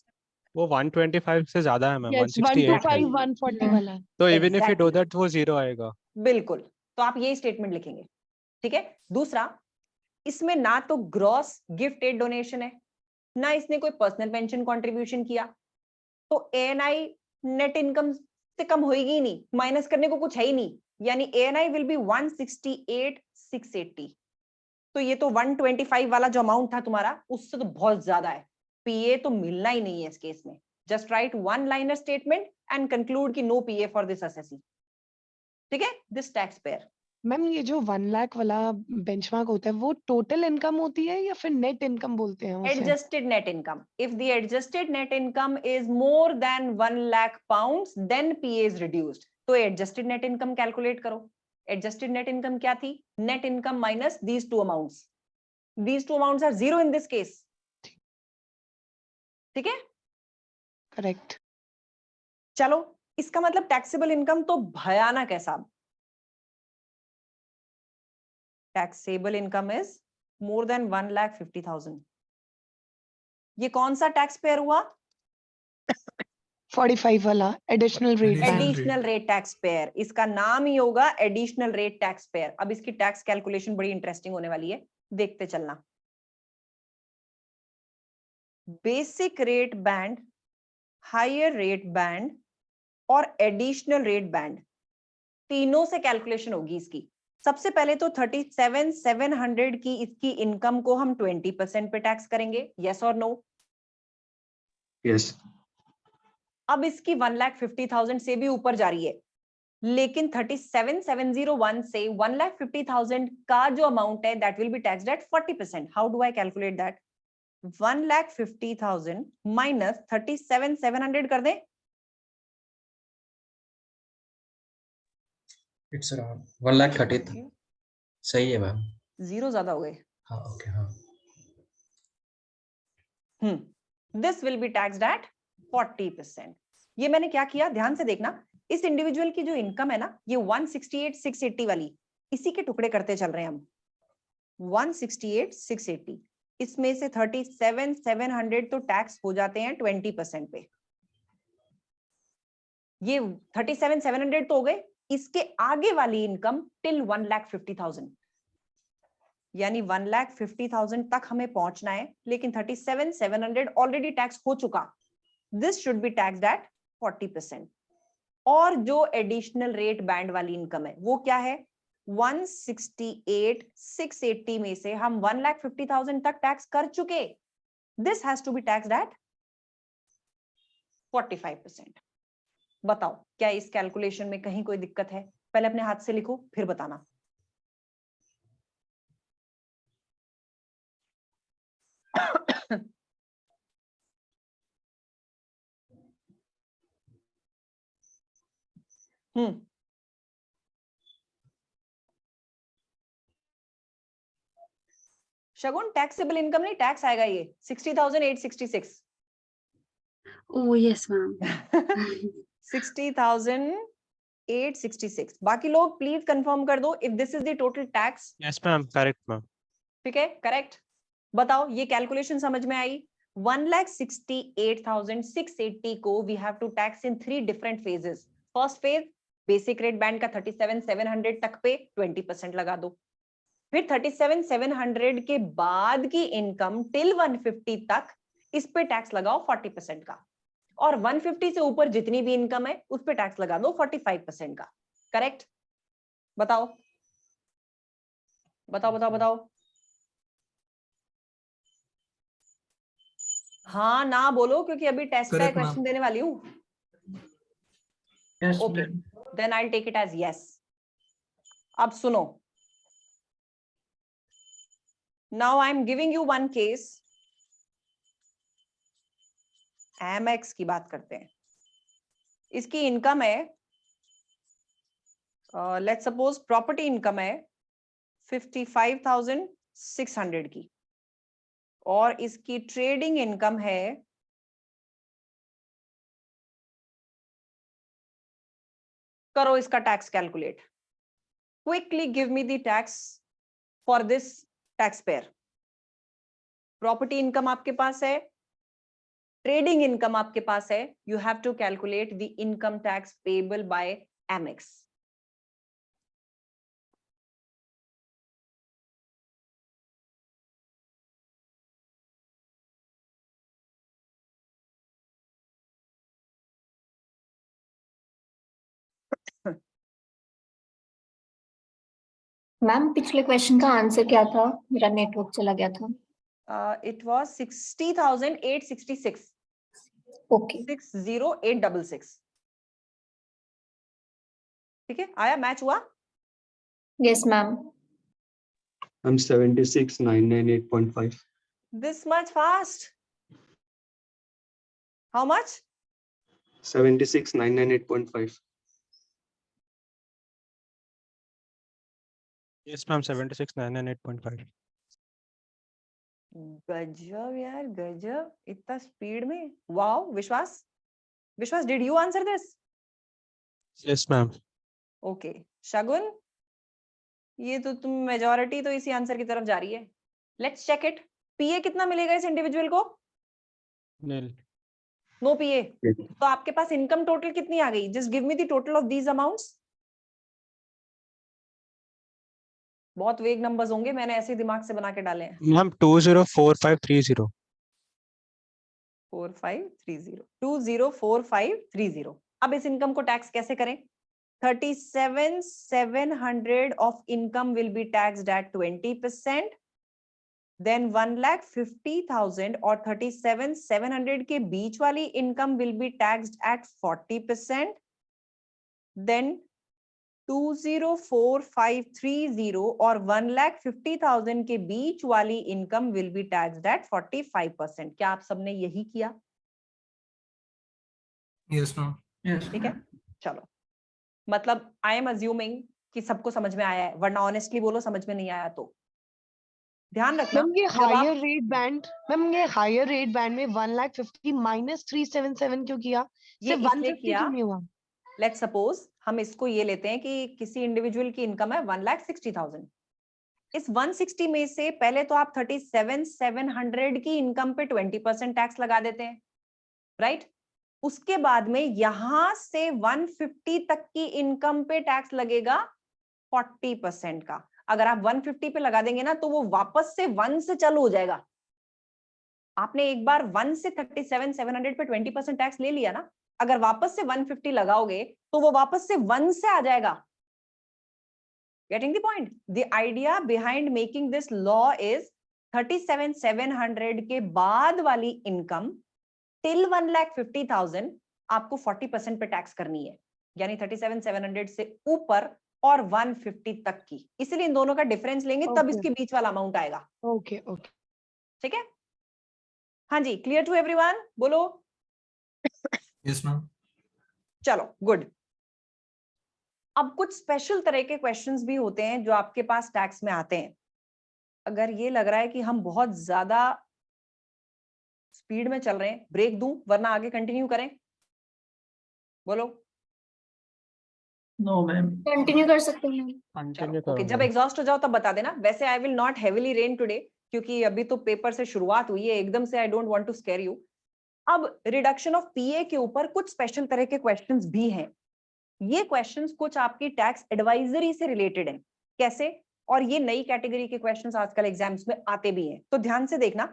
वो 125 से ज्यादा है ma'am, Yes, 168 है. 125, 140 वाला. तो even if you do Exactly. that वो जीरो आएगा. बिल्कुल. तो आप ये स्टेटमेंट लिखेंगे. ठीक है. दूसरा, इसमें ना तो ग्रॉस गिफ्ट एड डोनेशन है, ना इसने कोई पर्सनल पेंशन कंट्रीब्यूशन किया, तो एएनआई नेट इनकम से कम होएगी ही नहीं, माइनस करने को कुछ है ही नहीं, यानी एएनआई विल बी 168,680. तो ये तो 125 वाला जो अमाउंट था तुम्हारा उससे तो बहुत ज्यादा है. पीए तो मिलना ही नहीं है इस केस में. Just write one liner statement and conclude कि no PA for this assessee. ठीक है. This tax pair. मैम, ये जो 1 लाख वाला बेंचमार्क होता है वो टोटल इनकम होती है या फिर नेट इनकम बोलते हैं उसे? Adjusted net income. If the adjusted net income is more than 1 lakh pounds, then PA is reduced. तो adjusted net income calculate करो. Adjusted net income क्या थी? Net income minus these two amounts. These two amounts are zero in this case. ठीक है? Correct. चलो, इसका मतलब taxable income तो भयानक है साहब. Taxable income is more then 1,50,000. ये कौन सा टैक्स पेयर हुआ? 45 वाला additional rate Additional band. Additional rate tax pair. इसका नाम ही होगा एडिशनल रेट टैक्स पेयर. अब इसकी टैक्स कैलकुलेशन बड़ी इंटरेस्टिंग होने वाली है, देखते चलना. Basic rate band, higher rate band और एडिशनल रेट बैंड, तीनों से कैलकुलेशन होगी इसकी. सबसे पहले तो 37,700 की इसकी इनकम को हम 20% पे टैक्स करेंगे. यस और नो? Yes. अब इसकी 1,50,000 से भी ऊपर जा रही है, लेकिन 37,701 से 1,50,000 का जो अमाउंट है that will be taxed eight 40%. How do I calculate that? 1,50,000 minus 37,700 कर दें. It's around 1,30,000. सही है मैम. जीरो ज्यादा हो गए. हाँ, ओके, हाँ. This will be taxed eight 40%. ये मैंने क्या किया, ध्यान से देखना. इस इंडिविजुअल की जो इनकम है ना, ये 168,680 वाली, इसी के टुकड़े करते चल रहे हैं हम. 168,680, इसमें से 37,700 तो टैक्स हो जाते हैं 20% पे. ये 37,700 तो हो गए. इसके आगे वाली इनकम टिल 1,50,000, यानी 1,50,000 तक हमें पहुंचना है, लेकिन 37,700 ऑलरेडी टैक्स हो चुका. This should be taxed eight 40%. और जो एडिशनल रेट बैंड वाली इनकम है वो क्या है? 168,680 में से हम 1,50,000 तक टैक्स कर चुके. This has to be taxed at 45%. बताओ, क्या इस कैलकुलेशन में कहीं कोई दिक्कत है? पहले अपने हाथ से लिखो, फिर बताना. शगुन, टैक्सेबल इनकम नहीं, टैक्स आएगा ये 60,866. Oh, yes, ma'am. 60,866. बाकी लोग प्लीज कंफर्म कर दो if this is the total tax. Yes ma'am, correct ma'am. ठीक है, करेक्ट. बताओ, ये कैलकुलेशन समझ में आई? 1,68,680 को we have to tax in 3 different phases. First phase basic rate band का 37,700 तक पे 20% लगा दो, फिर 37,700 के बाद की इनकम टिल 150 तक इस पे टैक्स लगाओ 40% का, और 150 से ऊपर जितनी भी इनकम है उस पे टैक्स लगा दो 45% का. करेक्ट? बताओ बताओ बताओ बताओ. हाँ ना बोलो, क्योंकि अभी टेस्ट का Correct, क्वेश्चन ma'am. देने वाली हूँ. Yes, Okay, then I'll take it as yes. अब सुनो. Now I'm giving you one case. Amex की बात करते हैं. इसकी इनकम है, let's suppose प्रॉपर्टी इनकम है 55,600 की, और इसकी ट्रेडिंग इनकम है करो इसका tax calculate. Quickly give me the tax for this tax payer. Property income आपके पास है, ट्रेडिंग इनकम आपके पास है. You have to calculate the income tax payable by Amex. Ma'am पिछले क्वेश्चन का आंसर क्या था? मेरा नेटवर्क चला गया था. It was 60,866. ओके 60,866. ठीक है, आया, मैच हुआ. Yes ma'am. I'm 76,998.5. This much fast. How much? 76,998.5. Yes, ma'am. 76,998.5. गजब यार, गजब, इतना स्पीड में. Wow. Vishwas, Vishwas, did you answer this? Yes, ma'am. Okay. Shagun, ये तो तुम मेजॉरिटी तो इसी आंसर की तरफ जा रही है. Let's check it. पीए कितना मिलेगा इस इंडिविजुअल को? Nil. नो पीए. तो आपके पास इनकम टोटल कितनी आ गई? Just give me the total of these amounts. बहुत वेग नंबर्स होंगे, मैंने ऐसे ही दिमाग से बना के डाले हैं. Ma'am, 204530. 4530. 204530. अब इस इनकम को टैक्स कैसे करें? 37,700 of income will be taxed at 20%. Then 1,50,000 और 37,700 के बीच वाली income will be taxed at 40%. Then 204530 और 1,50,000 के बीच वाली income will be taxed at 45%. क्या आप सबने यही किया? Yes, ma'am. yes. ठीक है, चलो. मतलब आई एम अज्यूमिंग कि सबको समझ में आया है, वरना ऑनेस्टली बोलो समझ में नहीं आया तो. ध्यान रखना. मैम ये जब आप- हायर रेट बैंड, मैम ये हायर रेट बैंड में 1,50,000 माइनस 377 क्यों किया? ये सिर्फ इसलिए 150 किया, क्यों नहीं हुआ? लेट्स सपोज हम इसको ये लेते हैं कि किसी इंडिविजुअल की इनकम है 1,60,000. इस 160 में से पहले तो आप 37,700 की इनकम पे 20% टैक्स लगा देते हैं, राइट? उसके बाद में यहां से 150 तक की इनकम पे टैक्स लगेगा 40% का. अगर आप 150 पे लगा देंगे ना तो वो वापस से 1 से चालू हो जाएगा. आपने एक बार 1 से 37,700 पे 20% टैक्स ले लिया ना, अगर वापस से 150 लगाओगे तो वो वापस से 1 से आ जाएगा. Getting the point? The idea behind making this law is 37,700 के बाद वाली इनकम टिल 1,50,000 आपको 40% पे टैक्स करनी है, यानी 37,700 से ऊपर और 150 तक की. इसलिए इन दोनों का डिफरेंस लेंगे तब Okay. इसके बीच वाला अमाउंट आएगा. Okay okay. ठीक है? हाँ जी, क्लियर टू एवरीवन? बोलो. Yes, ma'am. चलो, गुड. अब कुछ स्पेशल तरह के क्वेश्चंस भी होते हैं जो आपके पास टैक्स में आते हैं. अगर ये लग रहा है कि हम बहुत ज्यादा स्पीड में चल रहे हैं, ब्रेक दूं वरना आगे कंटिन्यू करें? बोलो. No, ma'am. कंटिन्यू कर सकते हैं. Continue ओके, करो जब ma'am. एग्जॉस्ट हो जाओ तब बता देना. वैसे I will not heavily rain today, क्योंकि अभी तो पेपर से शुरुआत हुई है, एकदम से I don't want to scare you. अब रिडक्शन ऑफ पीए के ऊपर कुछ स्पेशल तरह के क्वेश्चंस भी हैं। ये क्वेश्चंस कुछ आपकी टैक्स एडवाइजरी से रिलेटेड हैं। कैसे? और ये नई कैटेगरी के क्वेश्चंस आजकल एग्जाम्स में आते भी हैं, तो ध्यान से देखना।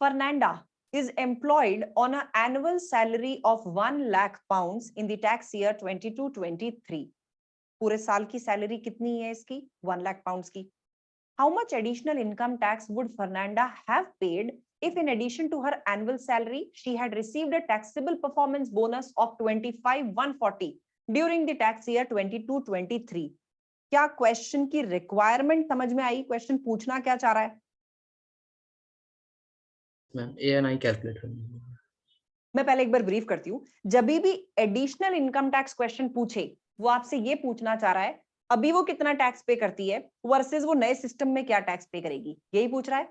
Fernanda is employed on an annual salary of 1 lakh pounds in the tax year 22-23. पूरे साल की सैलरी कितनी है इसकी? 1 लाख पाउंड्स की। How much additional income tax would Fernanda have paid if in addition to her annual salary she had received a taxable performance bonus of 25,140 during the tax year 22-23? क्या question की requirement समझ में आई? Question पूछना क्या चाह रहा है? Ma'am ANI calculate करनी है। मैं पहले एक बार ब्रीफ करती हूँ। जब भी एडिशनल इनकम टैक्स क्वेश्चन पूछे, वो आपसे ये पूछना चाह रहा है अभी वो कितना टैक्स पे करती है वर्सेस वो नए सिस्टम में क्या टैक्स पे करेगी, यही पूछ रहा है।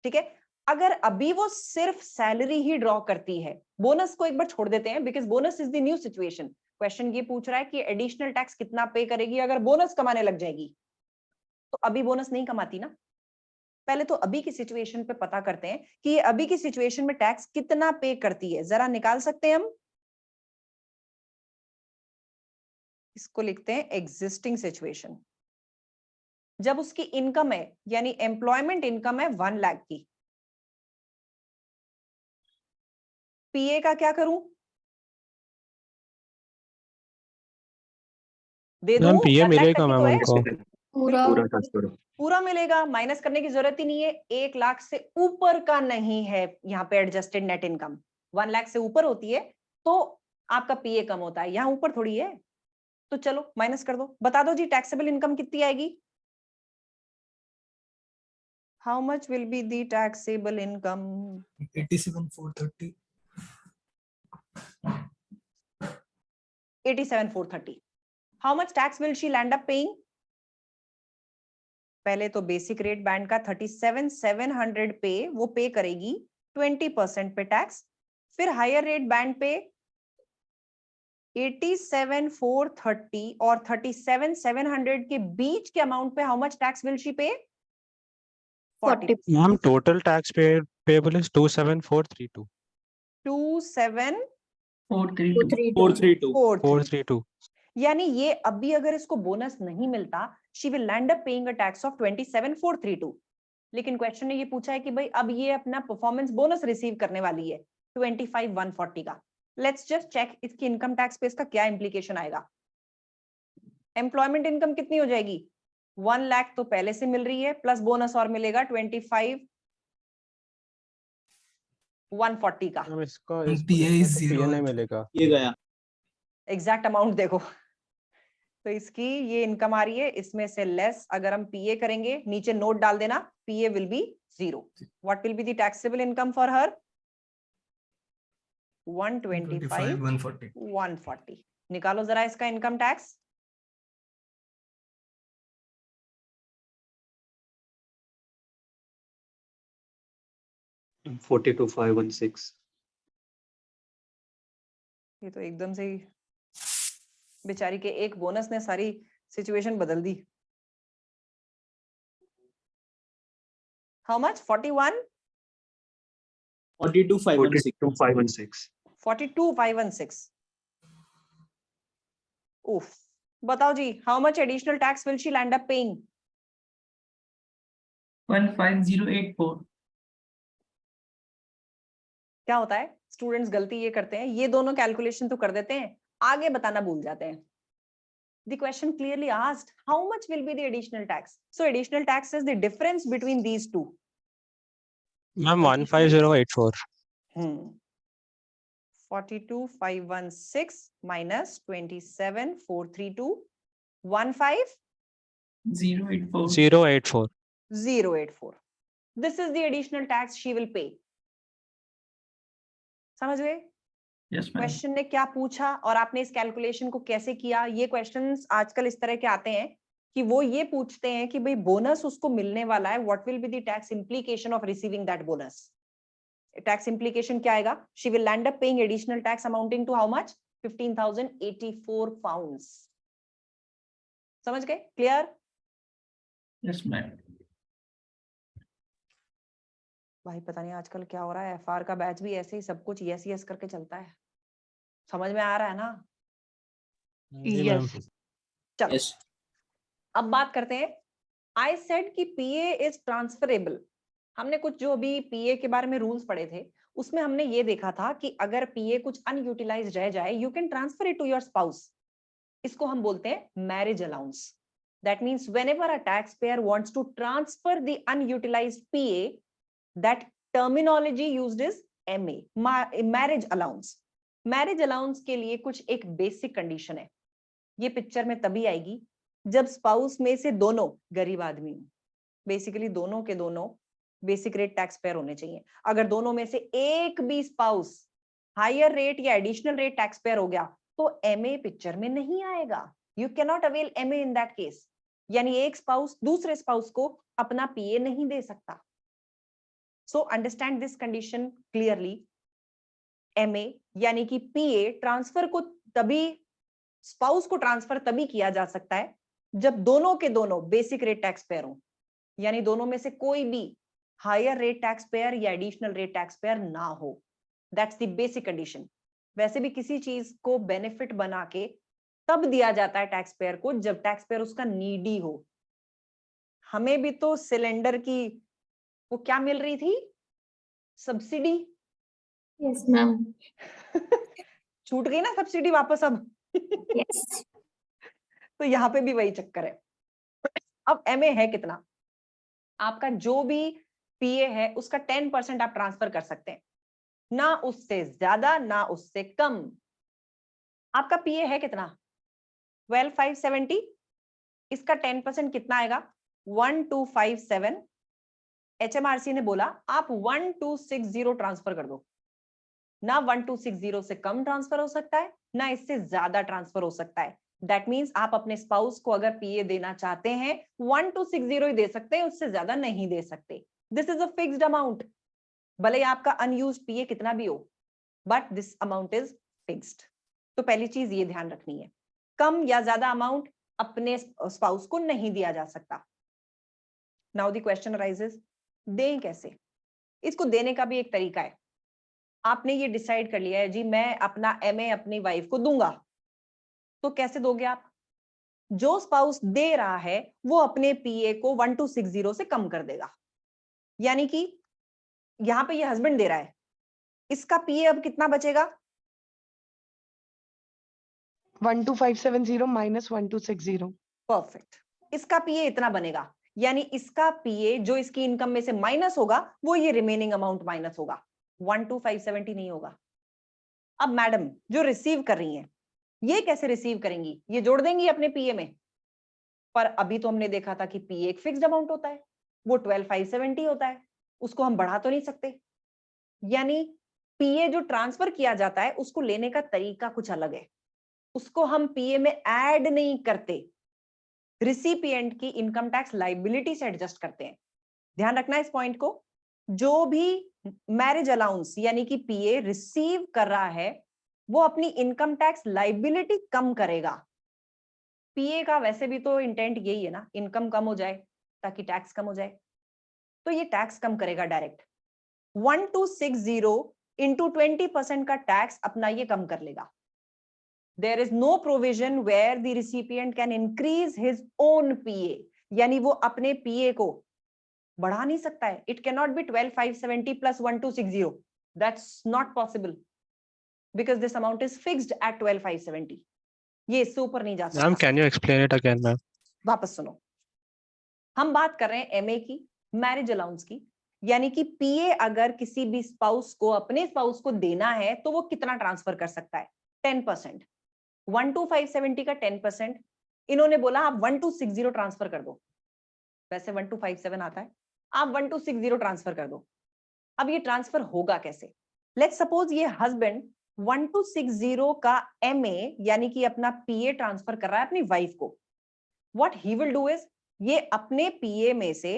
ठीक है। अगर अभी वो सिर्फ सैलरी ही ड्रॉ करती है, बोनस को एक बार छोड़ देते हैं because bonus is the new situation. Question ये पूछ रहा है कि एडिशनल टैक्स कितना पे करेगी अगर बोनस कमाने लग जाएगी। तो अभी बोनस नहीं कमाती ना। पहले तो अभी की सिचुएशन पे पता करते हैं कि ये अभी की सिचुएशन में टैक्स कितना पे करती है। जरा निकाल सकते हैं हम। इसको लिखते हैं एग्जिस्टिंग सिचुएशन। जब उसकी इनकम है यानी एम्प्लॉयमेंट इनकम है 1 लाख की, पीए का क्या करूं? दे दूं? पीए 1 लाख मिलेगा तक ही मैम तो है। उनको। पूरा मिलेगा, माइनस करने की जरूरत ही नहीं है। 1 लाख से ऊपर का नहीं है यहाँ पे एडजस्टेड नेट इनकम। 1 लाख से ऊपर होती है तो आपका पीए कम होता है, यहाँ ऊपर थोड़ी है। तो चलो माइनस कर दो। बता दो जी टैक्सेबल इनकम कितनी आएगी? How much will be the taxable income? 87,430. 87,430. How much tax will she land up paying? पहले तो बेसिक रेट बैंड का 37,700 पे वो पे करेगी 20% पे टैक्स। फिर हायर रेट बैंड पे 87,430 और 37,700 के बीच के अमाउंट पे how much tax will she पे? 40. Ma'am total tax payable is 27,432. 27,432. यानी ये अभी अगर इसको बोनस नहीं मिलता she will land up paying a tax of 27,432. लेकिन क्वेश्चन ने ये पूछा है कि भाई अब ये अपना परफॉर्मेंस बोनस रिसीव करने वाली है 25,140 का। लेट्स जस्ट चेक इसकी इनकम टैक्स पे इसका क्या इंप्लीकेशन आएगा। एम्प्लॉयमेंट इनकम कितनी हो जाएगी? 1 लाख तो पहले से मिल रही है प्लस बोनस और मिलेगा 25,140 का। इसका PA नहीं मिलेगा। ये गया एग्जैक्ट अमाउंट देखो। तो इसकी ये इनकम आ रही है, इसमें से लेस अगर हम पीए करेंगे, नीचे नोट डाल देना, PA will be 0. What will be the taxable income for her? 125,140. निकालो जरा इसका इनकम टैक्स। $42,516. ये तो एकदम से ही बेचारी के एक बोनस ने सारी सिचुएशन बदल दी। How much? 41? 42,516. 42,516. उफ। बताओ जी how much additional tax will she land up paying? 15,084. क्या होता है स्टूडेंट्स गलती ये करते हैं, ये दोनों कैलकुलेशन तो कर देते हैं, आगे बताना भूल जाते हैं। The question clearly asked how much will be the additional tax. So additional tax is the difference between these two. Ma'am 15084. 42,516 minus 27,432. 15,084. 084. 084. This is the additional tax she will pay. समझ गए? Yes, ma'am. क्वेश्चन ने क्या पूछा और आपने इस calculation को कैसे किया? ये क्वेश्चंस आजकल इस तरह के आते हैं कि वो ये पूछते हैं कि भाई बोनस उसको मिलने वाला है, what will be the tax implication of receiving that bonus? Tax implication क्या आएगा? She will land up paying additional tax amounting to how much? 15,084 pounds. समझ गए? क्लियर? Yes, ma'am. भाई पता नहीं आजकल क्या हो रहा है, एफआर का बैच भी ऐसे ही सब कुछ यस यस करके चलता है। समझ में आ रहा है ना? जी मैम। यस चलो अब बात करते हैं। आई सेड कि पीए इज ट्रांसफरेबल। हमने कुछ जो अभी पीए के बारे में रूल्स पढ़े थे उसमें हमने ये देखा था कि अगर पीए कुछ अनयूटिलाइज्ड रह जाए you can transfer it to your spouse. इसको हम बोलते हैं marriage allowance. That means whenever a tax payer wants to transfer the unutilized PA, that terminology used is MA, marriage allowance. Marriage allowance के लिए कुछ एक बेसिक कंडीशन है, ये पिक्चर में तभी आएगी जब स्पाउस में से दोनों गरीब आदमी हो। बेसिकली दोनों के दोनों बेसिक रेट टैक्स पेयर होने चाहिए। अगर दोनों में से एक भी स्पाउस हायर रेट या एडिशनल रेट टैक्स पेयर हो गया तो एमए पिक्चर में नहीं आएगा। You can not avail MA in that case. यानी एक स्पाउस दूसरे स्पाउस को अपना पीए नहीं दे सकता। So understand this condition clearly. MA यानी कि पीए ट्रांसफर को तभी, स्पाउस को ट्रांसफर तभी किया जा सकता है जब दोनों के दोनों बेसिक रेट टैक्स पेयर हो, यानी दोनों में से कोई भी हायर रेट टैक्स पेयर या एडिशनल रेट टैक्स पेयर ना हो। That's the basic condition. वैसे भी किसी चीज को बेनिफिट बना के तब दिया जाता है टैक्स पेयर को जब टैक्स पेयर उसका नीडी हो। हमें भी तो सिलेंडर की वो क्या मिल रही थी, सब्सिडी। Yes ma'am. छूट गई ना सब्सिडी वापस अब। यस। तो यहाँ पे भी वही चक्कर है। अब एमए है कितना, आपका जो भी पीए है उसका 10% आप ट्रांसफर कर सकते हैं, ना उससे ज्यादा ना उससे कम। आपका पीए है कितना 12,570, इसका 10% कितना आएगा 1257। एचएमआरसी ने बोला आप 1260 ट्रांसफर कर दो। ना 1260 से कम ट्रांसफर हो सकता है ना इससे ज्यादा ट्रांसफर हो सकता है। दैट मीन्स आप अपने स्पाउस को अगर पीए देना चाहते हैं 1260 ही दे सकते हैं, उससे ज्यादा नहीं दे सकते। This is a fixed amount. भले ही आपका अनयूज्ड पीए कितना भी हो, but this amount is fixed. तो पहली चीज ये ध्यान रखनी है, कम या ज्यादा अमाउंट अपने स्पाउस को नहीं दिया जा सकता। नाउ द क्वेश्चन अराइजेस, दें कैसे? इसको देने का भी एक तरीका है। आपने ये डिसाइड कर लिया है जी मैं अपना एमए अपनी वाइफ को दूंगा, तो कैसे दोगे आप? जो स्पाउस दे रहा है वो अपने पीए को 1260 से कम कर देगा। यानी कि यहां पे ये हस्बैंड दे रहा है, इसका पीए अब कितना बचेगा 12570 माइनस 1260। परफेक्ट। इसका पीए इतना बनेगा, यानी इसका पीए जो इसकी इनकम में से माइनस होगा वो ये रिमेनिंग अमाउंट माइनस होगा, 12570 नहीं होगा। अब मैडम जो रिसीव कर रही हैं ये कैसे रिसीव करेंगी? ये जोड़ देंगी अपने पीए में। पर अभी तो हमने देखा था कि पीए एक फिक्स्ड अमाउंट होता है, वो 12,570 होता है, उसको हम बढ़ा तो नहीं सकते। यानी पीए जो ट्रांसफर किया जाता है उसको लेने का तरीका कुछ अलग है, उसको हम पीए में ऐड नहीं करते, रिसिपिएंट की इनकम टैक्स लाइबिलिटी से एडजस्ट करते हैं। ध्यान रखना इस पॉइंट को। जो भी मैरिज अलाउंस यानी कि पीए रिसीव कर रहा है वो अपनी इनकम टैक्स लाइबिलिटी कम करेगा। पीए का वैसे भी तो इंटेंट यही है ना, इनकम कम हो जाए ताकि टैक्स कम हो जाए, तो ये टैक्स कम करेगा डायरेक्ट। 1260 इंटू 20% का टैक्स अपना ये कम कर लेगा। There is no provision where the recipient can increase his own PA, यानी वो अपने PA को बढ़ा नहीं सकता है। It cannot be 12,570 plus 1260. That's not possible because this amount is fixed at 12,570. ये इससे ऊपर नहीं जा सकता। Ma'am can you explain it again ma'am? वापस सुनो, हम बात कर रहे हैं एमए की, मैरिज अलाउंस की, यानी कि पीए अगर किसी भी स्पाउस को अपने स्पाउस को देना है तो वो कितना ट्रांसफर कर सकता है 10%। 12,570 का 10%, इन्होंने बोला आप 1260 ट्रांसफर कर दो। वैसे 1257 आता है, आप 1260 ट्रांसफर कर दो। अब ये ट्रांसफर होगा कैसे? लेट्स सपोज ये हस्बैंड 1260 का एमए यानी कि अपना पीए ट्रांसफर कर रहा है अपनी वाइफ को। What he will do is ये अपने पीए में से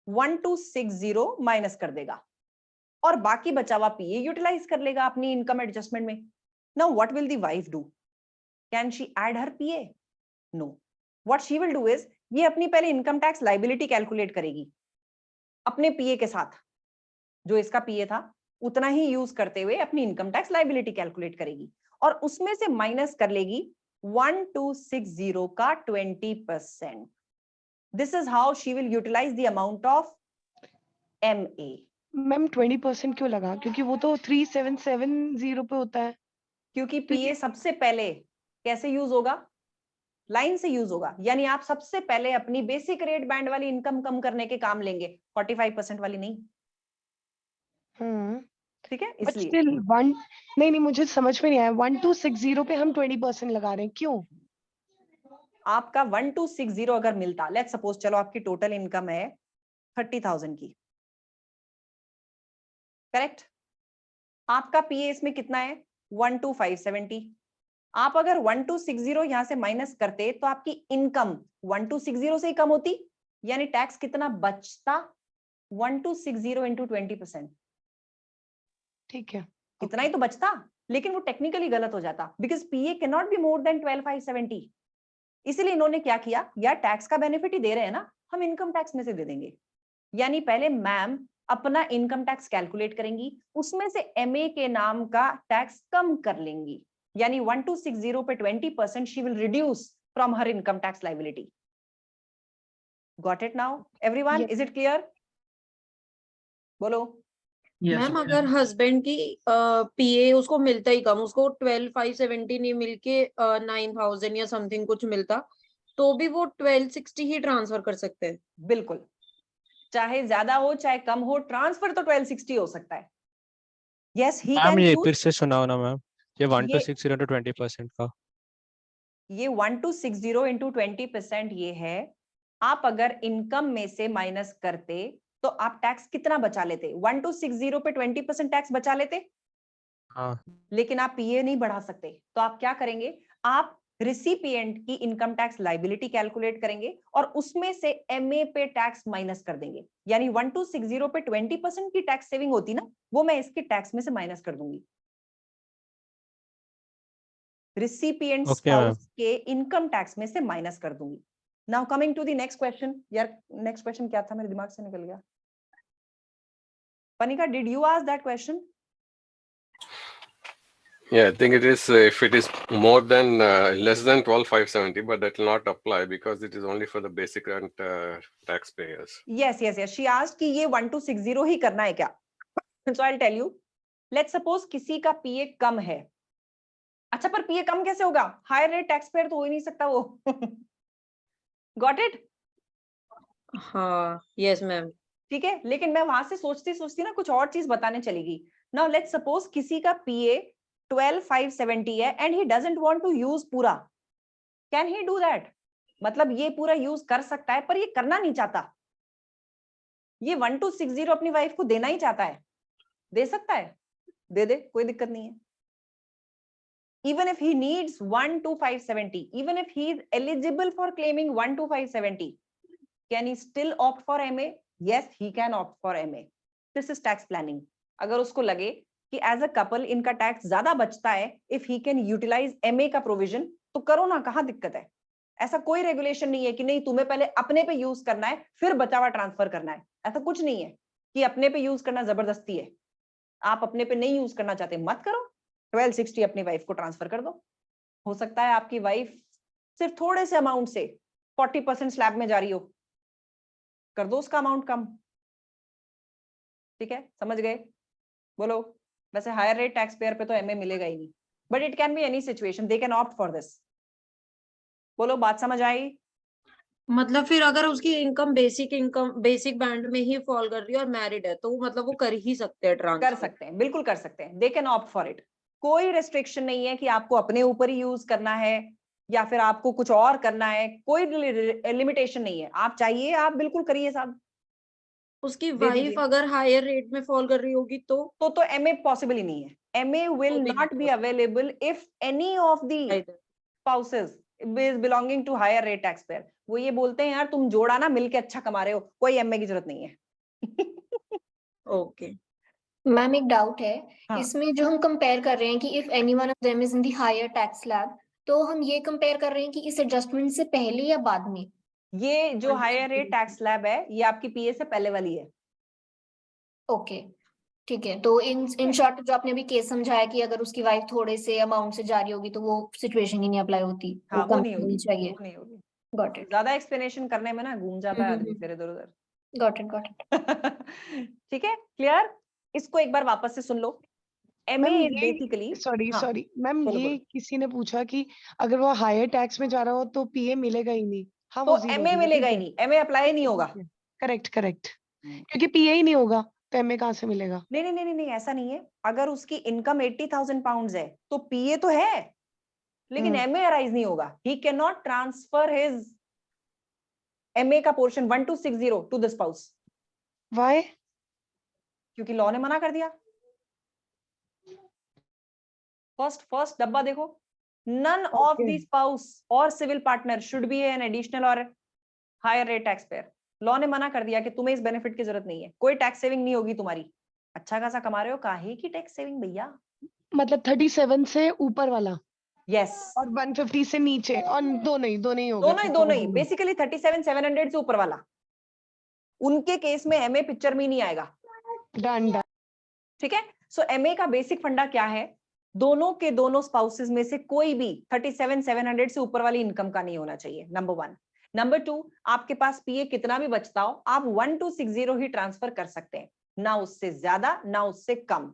1260 माइनस कर देगा और बाकी बचा हुआ पीए यूटिलाइज कर लेगा अपनी इनकम एडजस्टमेंट में। Now what will the wife do? Can she add her PA? No. What she will do is ये अपनी पहले इनकम टैक्स लाइबिलिटी कैलकुलेट करेगी अपने पीए के साथ। जो इसका पीए था उतना ही यूज करते हुए अपनी इनकम टैक्स लाइबिलिटी कैलकुलेट करेगी और उसमें से माइनस कर लेगी 1260 का 20%. This is how she will utilize the amount of MA. Ma'am 20% क्यों लगा? क्योंकि वो तो 3770 पे होता है. क्योंकि पीए सबसे पहले कैसे यूज होगा? लाइन से यूज होगा, यानी आप सबसे पहले अपनी बेसिक रेट बैंड वाली इनकम कम करने के काम लेंगे, 45% वाली नहीं. ठीक है, बट इसलिए स्टिल नहीं मुझे समझ में नहीं आया. 1260 पे हम 20% लगा रहे हैं, क्यों? आपका 1260 अगर मिलता, लेट्स सपोज, चलो आपकी टोटल इनकम है 30,000 की, करेक्ट? आपका पीए इसमें कितना है? 12,570. आप अगर 1260 यहां से माइनस करते तो आपकी इनकम 1260 से ही कम होती, यानी टैक्स कितना बचता? 1260 इंटू 20%. ठीक है, इतना ही तो बचता, लेकिन वो टेक्निकली गलत हो जाता because PA can not be more than 12,570. इसीलिए इन्होंने क्या किया, यार टैक्स का बेनिफिट ही दे रहे हैं ना, हम इनकम टैक्स में से दे देंगे. यानी पहले मैम अपना इनकम टैक्स कैलकुलेट करेंगी, उसमें से एमए के नाम का टैक्स कम कर लेंगी, यानी 1260 पे 20% she will reduce from her income tax liability. Got it now everyone? Is it clear? बोलो. मैम अगर हस्बैंड की पीए उसको मिलता ही कम, उसको 12,570 नहीं मिलके 9,000 या समथिंग कुछ मिलता, तो भी वो 1260 ही ट्रांसफर कर सकते हैं. बिल्कुल, चाहे ज्यादा हो चाहे कम हो, ट्रांसफर तो 1260 हो सकता है. यस, ही मैम कैन ये यूज. फिर से सुनाओ ना मैम, ये 1260 to 20% का. ये 1260 इंटू 20% ये है. आप अगर इनकम में से माइनस करते तो आप टैक्स कितना बचा लेते? 1260 पे 20% टैक्स बचा लेते. हाँ. लेकिन आप पीए नहीं बढ़ा सकते, तो आप क्या करेंगे? आप रिसिपिएंट की इनकम टैक्स लाइबिलिटी कैलकुलेट करेंगे और उसमें से एमए पे टैक्स माइनस कर देंगे. यानी 1260 पे 20% की टैक्स सेविंग होती ना, वो मैं इसके टैक्स में से माइनस कर दूंगी. रिसिपिएंट स्पाउस के इनकम टैक्स में से माइनस कर दूंगी. Now coming to the next question. यार नेक्स्ट क्वेश्चन क्या था, मेरे दिमाग से निकल गया. Panika, did you ask that question? Yeah, I think it is if it is more than less than 12,570, but that will not apply because it is only for the basic and taxpayers. Yes. She asked कि ये 1260 ही करना है क्या? So I'll tell you. Let's suppose किसी का पीए कम है. अच्छा, पर पीए कम कैसे होगा? हायर रेट टैक्स पेयर तो हो ही नहीं सकता वो. Got it? हाँ, यस मैम. ठीक है, लेकिन मैं वहां से सोचती ना कुछ और चीज बताने चलेगी. नाउ लेट्स सपोज किसी का पीए 12,570 है and he doesn't want to use पूरा. Can he do that? मतलब ये पूरा यूज कर सकता है, पर ये करना नहीं चाहता. ये 1260 अपनी वाइफ को देना ही चाहता है. दे सकता है, दे दे, कोई दिक्कत नहीं है. Even if he needs 12,570, even if he is eligible for claiming 12,570, can he still opt for MA? Yes, he can opt for MA. This is tax planning. अगर उसको लगे कि as a couple इनका टैक्स ज्यादा बचता है, if he can utilize MA का provision, तो करो ना, कहाँ दिक्कत है? ऐसा कोई रेगुलेशन नहीं है कि नहीं तुम्हें पहले अपने पे यूज करना है फिर बचा हुआ ट्रांसफर करना है. ऐसा कुछ नहीं है कि अपने पे यूज करना जबरदस्ती है. आप अपने पे नहीं यूज करना चाहते, मत करो. 1260 अपनी वाइफ को ट्रांसफर कर दो. हो सकता है आपकी वाइफ सिर्फ थोड़े से अमाउंट से 40% स्लैब में जा रही हो, कर दो उसका अमाउंट कम. ठीक है, समझ गए? बोलो. वैसे हायर रेट टैक्स पेयर पे तो एमए मिलेगा ही नहीं, but it can be any situation, they can opt for this. बोलो, बात समझ आई? मतलब फिर अगर उसकी इनकम बेसिक बैंड में ही फॉल कर रही है और मैरिड है, तो मतलब वो कर ही सकते हैं ट्रांसफर. कर सकते हैं, बिल्कुल कर सकते हैं. They can opt for it. कोई रेस्ट्रिक्शन नहीं है कि आपको अपने ऊपर ही यूज करना है या फिर आपको कुछ और करना है. कोई लिमिटेशन नहीं है. आप चाहिए आप बिल्कुल करिए साहब. उसकी वाइफ अगर हायर रेट में फॉल कर रही होगी तो एमए पॉसिबल ही नहीं है. MA will not be available if any of the spouses is belonging to higher rate tax payer. वो ये बोलते हैं यार तुम जोड़ा ना मिलके अच्छा कमा रहे हो, कोई एमए की जरूरत नहीं है. ओके मैम, एक डाउट है. इसमें जो हम कंपेयर कर रहे हैं कि if any one of them is in the higher tax slab, तो हम ये कंपेयर कर रहे हैं कि इस एडजस्टमेंट से पहले या बाद में? ये जो हायर रेट टैक्स स्लैब है ये आपकी पीए से पहले वाली है. ओके. ठीक है, तो इन शॉर्ट जो आपने अभी केस समझाया कि अगर उसकी वाइफ थोड़े से अमाउंट से जा रही होगी तो वो सिचुएशन ही नहीं अप्लाई होती, हाँ, वो वो कम नहीं होनी होगी, चाहिए। वो नहीं होगी। गॉट इट, ज्यादा एक्सप्लेनेशन करने में ना घूम जाता है आदमी फिर इधर उधर। Got it. ठीक है, क्लियर? इसको एक बार वापस से सुन लो। MA मैम इज ये बेसिकली, सॉरी हाँ, सॉरी मैम, बोलो, ये बोलो। किसी ने पूछा कि अगर वो हायर टैक्स में जा रहा हो तो पीए मिलेगा ही नहीं। हाँ, तो वो जीरो MA होगा, मिलेगा ठीक ही है, नहीं, MA अप्लाई नहीं होगा। करेक्ट करेक्ट, क्योंकि पीए ही नहीं होगा तो एमए कहाँ से मिलेगा? नहीं नहीं नहीं नहीं, ऐसा नहीं है। अगर उसकी इनकम 80,000 पाउंड्स है तो PA तो है, लेकिन MA अराइज नहीं होगा। He can not transfer his MA का portion 1260 to the spouse. Why? क्योंकि लॉ ने मना कर दिया। फर्स्ट डब्बा देखो, none of the spouse or civil partner should be an additional or higher rate tax payer. Law ने मना कर दिया कि तुम्हें इस बेनिफिट की जरूरत नहीं है, कोई टैक्स सेविंग नहीं होगी तुम्हारी। अच्छा खासा कमा रहे हो, काहे की टैक्स सेविंग भैया? मतलब 37 से ऊपर वाला यस, और 150 से नीचे, और दो नहीं होगा, दोनों ही ठीक है, वो दोनों ही बेसिकली 37,700 से ऊपर वाला। उनके केस में MA पिक्चर में ही नहीं आएगा। Done done. ठीक है, सो MA का बेसिक फंडा क्या है? दोनों के दोनों स्पाउसेस में से कोई भी 37,700 से ऊपर वाली इनकम का नहीं होना चाहिए, नंबर 1। नंबर 2, आपके पास PA कितना भी बचता हो, आप 1260 ही ट्रांसफर कर सकते हैं, ना उससे ज्यादा ना उससे कम।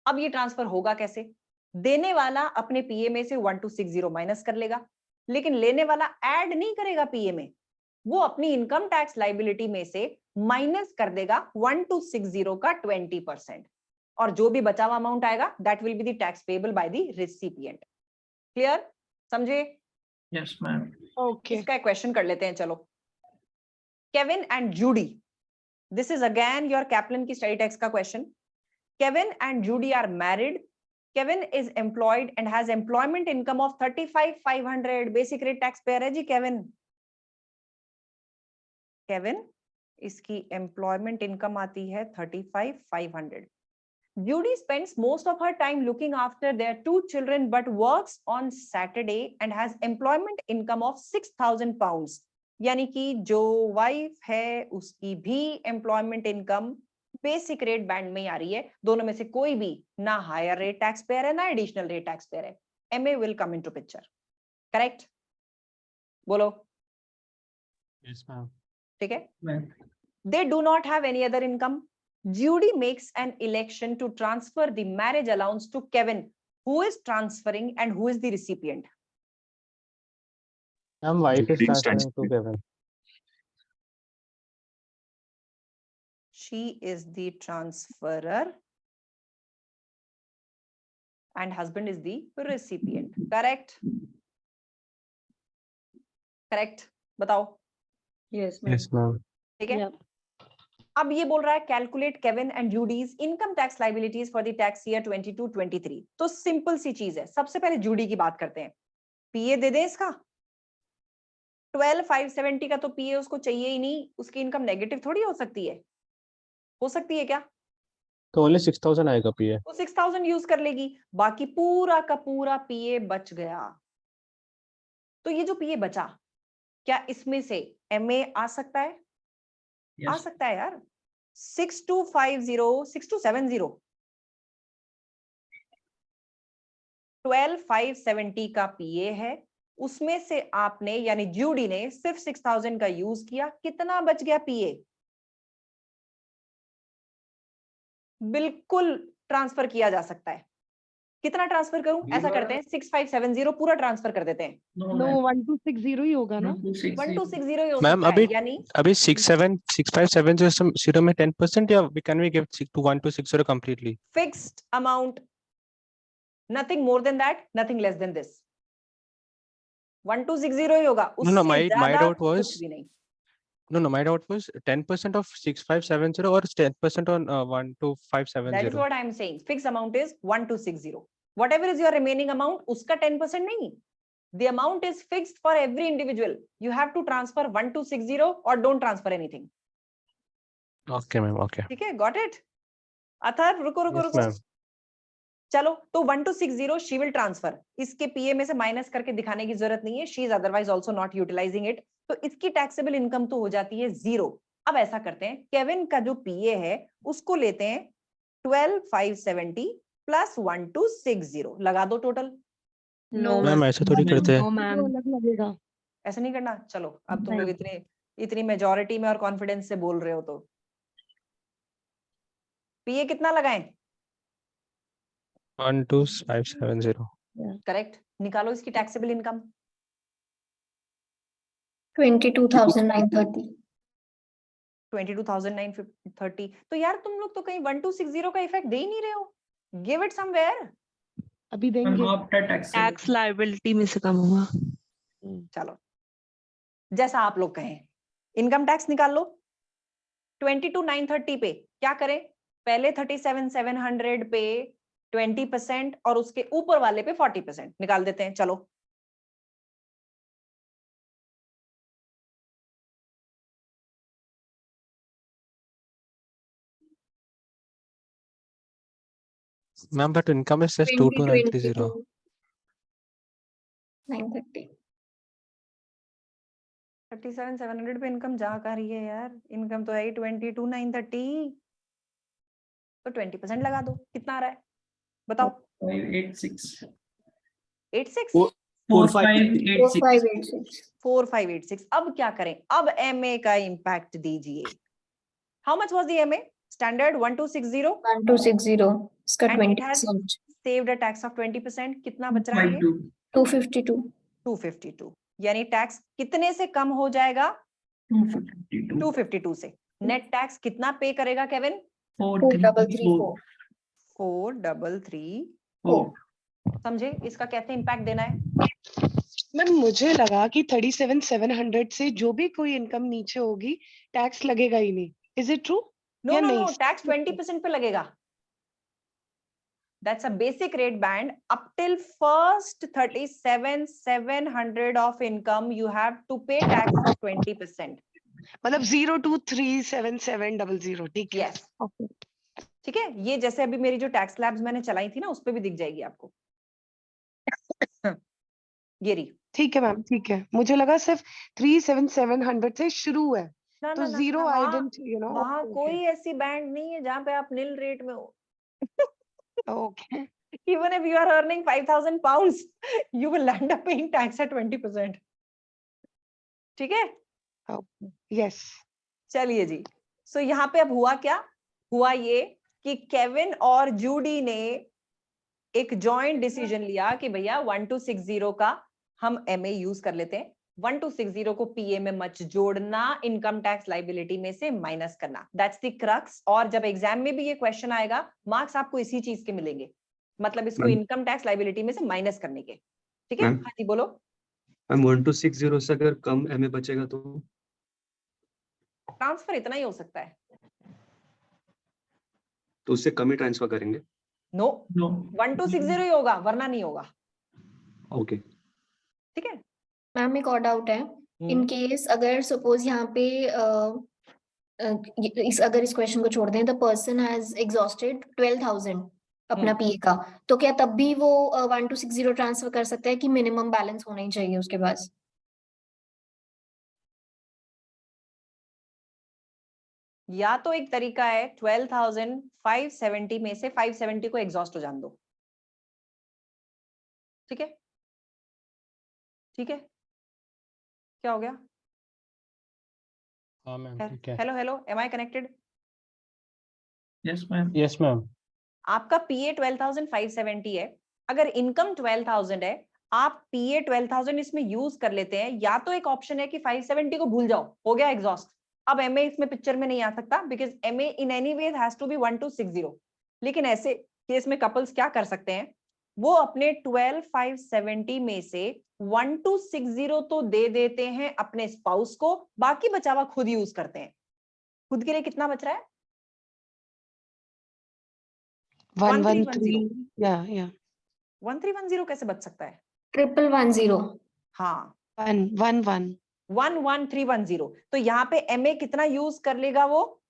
अब ये ट्रांसफर होगा कैसे? देने वाला अपने PA में से 1260 माइनस कर लेगा, लेकिन लेने वाला ऐड नहीं करेगा PA में, वो अपनी इनकम टैक्स लाइबिलिटी में से माइनस कर देगा 1260 का 20%, और जो भी बचा हुआ अमाउंट आएगा that will be the tax payable by the recipient. Clear? समझे? Yes ma'am. ओके, इसका एक क्वेश्चन कर लेते हैं, चलो। Kevin and Judy, this is again your Kaplan की स्टडी टेक्स्ट का question. Kevin and Judy are married. Kevin is employed and has employment income of 35,500. Basic rate tax payer है जी केविन। केविन, इसकी employment income आती है 35,500. Judy spends most of her time looking after their 2 children but works on Saturday and has employment income of 6,000 pounds. यानी कि जो wife है उसकी भी employment income basic rate band में आ रही है। दोनों में से कोई भी ना हायर रेट टैक्स पेयर है ना एडिशनल रेट टैक्स पेयर है। MA will come into picture. Correct? बोलो। Yes ma'am. ठीक है, ma'am they do not have any other income. Judy makes an election to transfer the marriage allowance to Kevin, who is transferring and who is the recipient. Ma'am wife is transferring to Kevin. She is the transferer and husband is the recipient. Correct? Correct? बताओ। Yes yes ma'am. ठीक है, अब ये बोल रहा है calculate Kevin and Judy's income tax liabilities for the tax year 22-23। तो simple सी चीज है, सबसे पहले जूडी की बात करते हैं। PA दे दे इसका 12,570 का, तो PA उसको चाहिए ही नहीं, उसकी इनकम नेगेटिव थोड़ी हो सकती है। हो सकती है क्या? तो ओनली 6,000 आएगा PA। वो 6,000 यूज कर लेगी, बाकी पूरा का पूरा PA बच गया। तो ये जो PA बचा, क्या इसमें से MA आ सकता है? आ सकता है यार। 6,250 12,570 का PA है, उसमें से आपने यानी जूडी ने सिर्फ 6,000 का यूज किया, कितना बच गया PA? बिल्कुल ट्रांसफर किया जा सकता है। कितना ट्रांसफर करूं? ऐसा करते हैं 6,570 पूरा ट्रांसफर कर देते हैं। नो 1260 ही होगा ना? 1260 ही हो मैम सकता अभी है, यानी अभी 6,570 में 10% या can we give to 1260 completely? Fixed amount, nothing more than that, nothing less than this. 1260 ही होगा, No, no, उससे my ज्यादा doubt was कुछ भी नहीं। no, my doubt was 10% of 6,570 or 10% on That is 12,570. what I am saying. Fixed amount is 1260. Whatever is your remaining amount, उसका 10% नहीं. The amount is fixed for every individual. You have to transfer 1260 or don't transfer anything. Okay, ma'am. Okay. ठीक है, got it? Atharva रुको रुको Yes, रुको, ma'am. चलो तो 1260 she will transfer. इसके PA में से माइनस करके दिखाने की जरूरत नहीं है, she is otherwise also not utilizing it. तो इसकी टैक्सेबल इनकम तो हो जाती है 0. अब ऐसा करते हैं, केविन का जो PA है उसको लेते हैं 12,570 प्लस 1260 लगा दो टोटल। नो मैम ऐसे थोड़ी करते हैं। वो अलग लगेगा। ऐसा नहीं करना। चलो अब तुम लोग इतनी मेजोरिटी में और कॉन्फिडेंस से बोल रहे हो तो पीए कितना लगाएं? 12570। करेक्ट। निकालो इसकी टैक्सेबल इनकम। 22,930। 22,930। तो यार तुम लोग तो कहीं 1260 का इफेक्ट दे ही नहीं रहे हो। Give it somewhere. अभी देंगे। आफ्टर टैक्स टैक्स लायबिलिटी में से कम होगा। चलो जैसा आप लोग कहें। इनकम टैक्स निकाल लो। 22,930 पे क्या करें? पहले 37,700 पे 20% और उसके ऊपर वाले पे 40% निकाल देते हैं। चलो ma'am but income is just 22,930। 930। 37,700 पे इनकम जा कर रही है यार। इनकम तो है 22,930। तो 20% लगा दो। कितना आ रहा है बताओ? 586 86 4586 4586। अब क्या करें? अब एमए का इंपैक्ट दीजिए। How much was the MA? Standard 1260 1260 इसका and it has 20%। saved a tax of 20%। कितना बच रहा है ये? 252। 252। यानी टैक्स कितने से कम हो जाएगा? 252 से। नेट टैक्स कितना पे करेगा केविन? 4334। 4334। समझे इसका कैसे इंपैक्ट देना है? मैम मुझे लगा कि 37,700 से जो भी कोई इनकम नीचे होगी टैक्स लगेगा ही नहीं। Is it true? No no no, tax 20% पे लगेगा। That's a basic rate band. Up till first 37,700 of income, you have to pay tax of 20%. मतलब 0237700। ठीक है। Yes. ठीक है। ये जैसे अभी मेरी जो टैक्स लैब्स मैंने चलाई थी ना, उस पे भी दिख जाएगी आपको। ये रही। ठीक है मैम, ठीक है। मुझे लगा सिर्फ 37,700 से शुरू है। ना तो ना ना, जीरो आई डिडंट वहां कोई ऐसी बैंड नहीं है जहां पे आप नील रेट में हो। Okay. Even if you are earning 5,000 pounds, you will end up paying tax at 20%. ठीक है? यस। चलिए जी। सो यहाँ पे अब हुआ क्या? हुआ ये कि केविन और जूडी ने एक जॉइंट डिसीजन लिया कि भैया 1260 का हम एमए यूज कर लेते हैं। 1260 को पीए में मत जोड़ना, इनकम टैक्स लाइबिलिटी में से माइनस करना। That's the crux. और जब एग्जाम में भी ये क्वेश्चन आएगा, मार्क्स आपको इसी चीज के मिलेंगे। मतलब इसको इनकम टैक्स लाइबिलिटी में से माइनस करने के। ठीक है? हाँ जी बोलो। 1260 से अगर कम एमए बचेगा तो ट्रांसफर इतना ही हो सकता है। तो उससे कम ही ट्रांसफर करेंगे। नो 1260 ही होगा, वरना नहीं होगा। ओके ठीक है। मैम एक और डाउट है। इन केस अगर सपोज यहाँ पे अगर इस क्वेश्चन को छोड़ दें, द पर्सन हैज एग्जॉस्टेड 12,000 अपना पीए का, तो क्या तब भी वो 1260 ट्रांसफर कर सकता है कि मिनिमम बैलेंस होना ही चाहिए उसके पास? या तो एक तरीका है 12,570 में से 570 को एग्जॉस्ट हो जाने दो। ठीक है? ठीक है? क्या हो गया? हाँ मैम ठीक है। Hello hello, am I connected? Yes ma'am. Yes ma'am. आपका पीए 12,570 है। अगर इनकम 12,000 है, आप पीए 12,000 इसमें यूज कर लेते हैं। या तो एक ऑप्शन है कि 570 को भूल जाओ, हो गया एग्जॉस्ट। अब एमए इसमें पिक्चर में नहीं आ सकता, because MA in any way has to be 1260। लेकिन ऐसे केस में कपल्स क्या कर सकते हैं, वो अपने 12,570 में से 1260 तो दे देते हैं अपने स्पाउस को, बाकी बचा हुआ खुद यूज करते हैं। खुद के लिए कितना बच रहा है? 113। या 1310 कैसे बच सकता है? 1110। हाँ 11310। तो यहाँ पे एमए कितना यूज कर लेगा वो?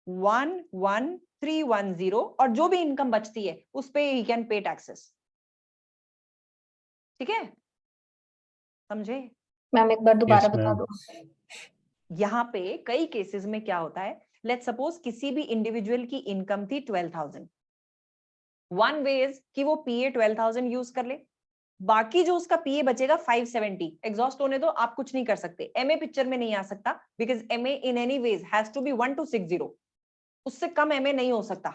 11310। और जो भी इनकम बचती है उस पे ही कैन पे टैक्सेस। ठीक है? समझे? मैम एक बार दोबारा बता दो। यहाँ पे कई केसेस में क्या होता है, लेट्स सपोज किसी भी इंडिविजुअल की इनकम थी 12,000, वन वे इज कि वो पीए 12,000 यूज कर ले, बाकी जो उसका पीए बचेगा 570 एग्जॉस्ट होने दो, आप कुछ नहीं कर सकते। एमए पिक्चर में नहीं आ सकता because MA in any ways has to be 1260, उससे कम एमए नहीं हो सकता,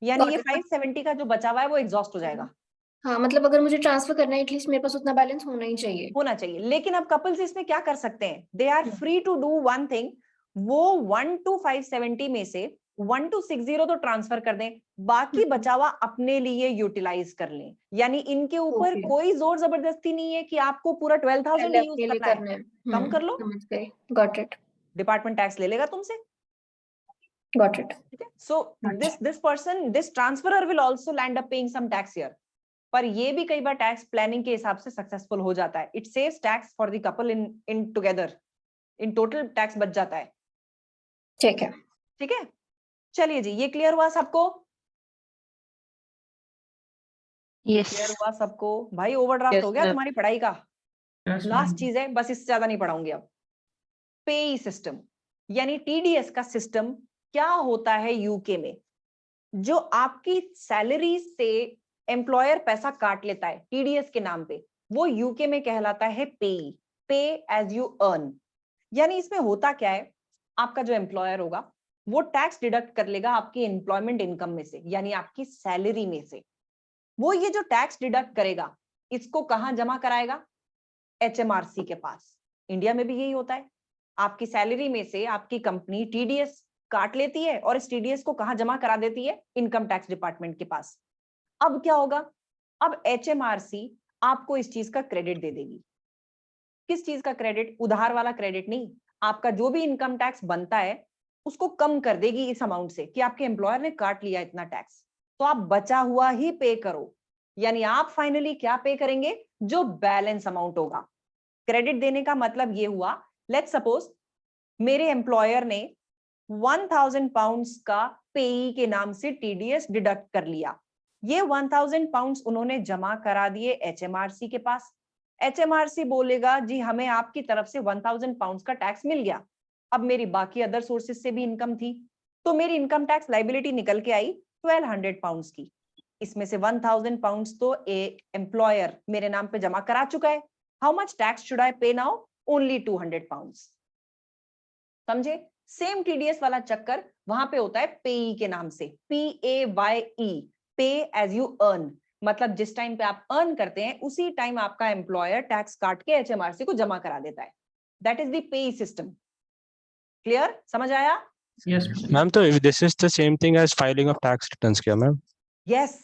यानी ये 570 का जो बचा हुआ है वो एग्जॉस्ट हो जाएगा। हाँ, मतलब अगर मुझे ट्रांसफर करना है एटलीस्ट मेरे पास उतना बैलेंस होना ही चाहिए। होना चाहिए। लेकिन अब कपल्स इसमें क्या कर सकते हैं, they are free to do one thing, वो 1 to 570 में से 1 to 60 तो ट्रांसफर कर दें, बाकी बचा हुआ अपने लिए यूटिलाइज कर लें। यानी इनके ऊपर कोई जोर जबरदस्ती नहीं है कि आपको पूरा 12,000 यूज करना है, कम कर लो, समझ गए, गॉट इट, डिपार्टमेंट टैक्स ले लेगा तुमसे। Got it. So this person, this transferrer will also land up paying some tax here, पर ये भी कई बार टैक्स प्लानिंग के हिसाब से सक्सेसफुल हो जाता है। It saves tax for the couple in together, in total tax बच जाता है। ठीक है, ठीक है, चलिए जी, ये क्लियर हुआ सबको? क्लियर हुआ सबको? भाई ओवरड्राफ्ट हो गया तुम्हारी पढ़ाई का। लास्ट चीज है, बस इससे ज्यादा नहीं पढ़ाऊंगी अब। पेई सिस्टम यानी टीडीएस का सिस्टम क्या होता है यूके में? जो आपकी सैलरी से एम्प्लॉयर पैसा काट लेता है टीडीएस के नाम पे, वो यूके में कहलाता है पेई, पे एज यू अर्न। यानी इसमें होता क्या है, आपका जो एम्प्लॉयर होगा वो टैक्स डिडक्ट कर लेगा आपकी एम्प्लॉयमेंट इनकम में से, यानी आपकी सैलरी में से। वो ये जो टैक्स डिडक्ट करेगा इसको कहां जमा कराएगा? एचएमआरसी के पास। इंडिया में भी यही होता है, आपकी सैलरी में से आपकी कंपनी टीडीएस काट लेती है और इस टीडीएस को कहां जमा करा देती है? इनकम टैक्स डिपार्टमेंट के पास। अब क्या होगा, अब एचएमआरसी आपको इस चीज का क्रेडिट दे देगी। किस चीज का क्रेडिट? उधार वाला क्रेडिट नहीं, आपका जो भी इनकम टैक्स बनता है उसको कम कर देगी इस अमाउंट से कि आपके एम्प्लॉयर ने काट लिया इतना टैक्स, तो आप बचा हुआ ही पे करो। यानी आप फाइनली क्या पे करेंगे? जो बैलेंस अमाउंट होगा। क्रेडिट देने का मतलब ये हुआ, लेट्स सपोज मेरे एम्प्लॉयर ने 1000 पाउंड्स का पेई के नाम से टीडीएस डिडक्ट कर लिया। ये 1000 पाउंड्स उन्होंने जमा करा दिए एचएमआरसी के पास। एचएमआरसी बोलेगा जी हमें आपकी तरफ से 1000 पाउंड्स का टैक्स मिल गया। अब मेरी बाकी अदर सोर्सेज से भी इनकम थी, तो मेरी इनकम टैक्स लाइबिलिटी निकल के आई 1200 पाउंड्स की। इसमें से 1000 पाउंड्स तो एक एम्प्लॉयर मेरे नाम पे जमा करा चुका है। How much tax should I पे नाउ? Only 200 pounds. समझे? सेम टीडीएस वाला चक्कर वहां पे होता है पेई के नाम से, PAYE, पे एज यू अर्न। मतलब जिस टाइम पे आप अर्न करते हैं उसी टाइम आपका एम्प्लॉयर टैक्स काट के एचएमआरसी को जमा करा देता है। That is the PAYE system. Clear? समझ आया? यस मैम, तो this is the same thing as filing of tax returns क्या मैम? यस।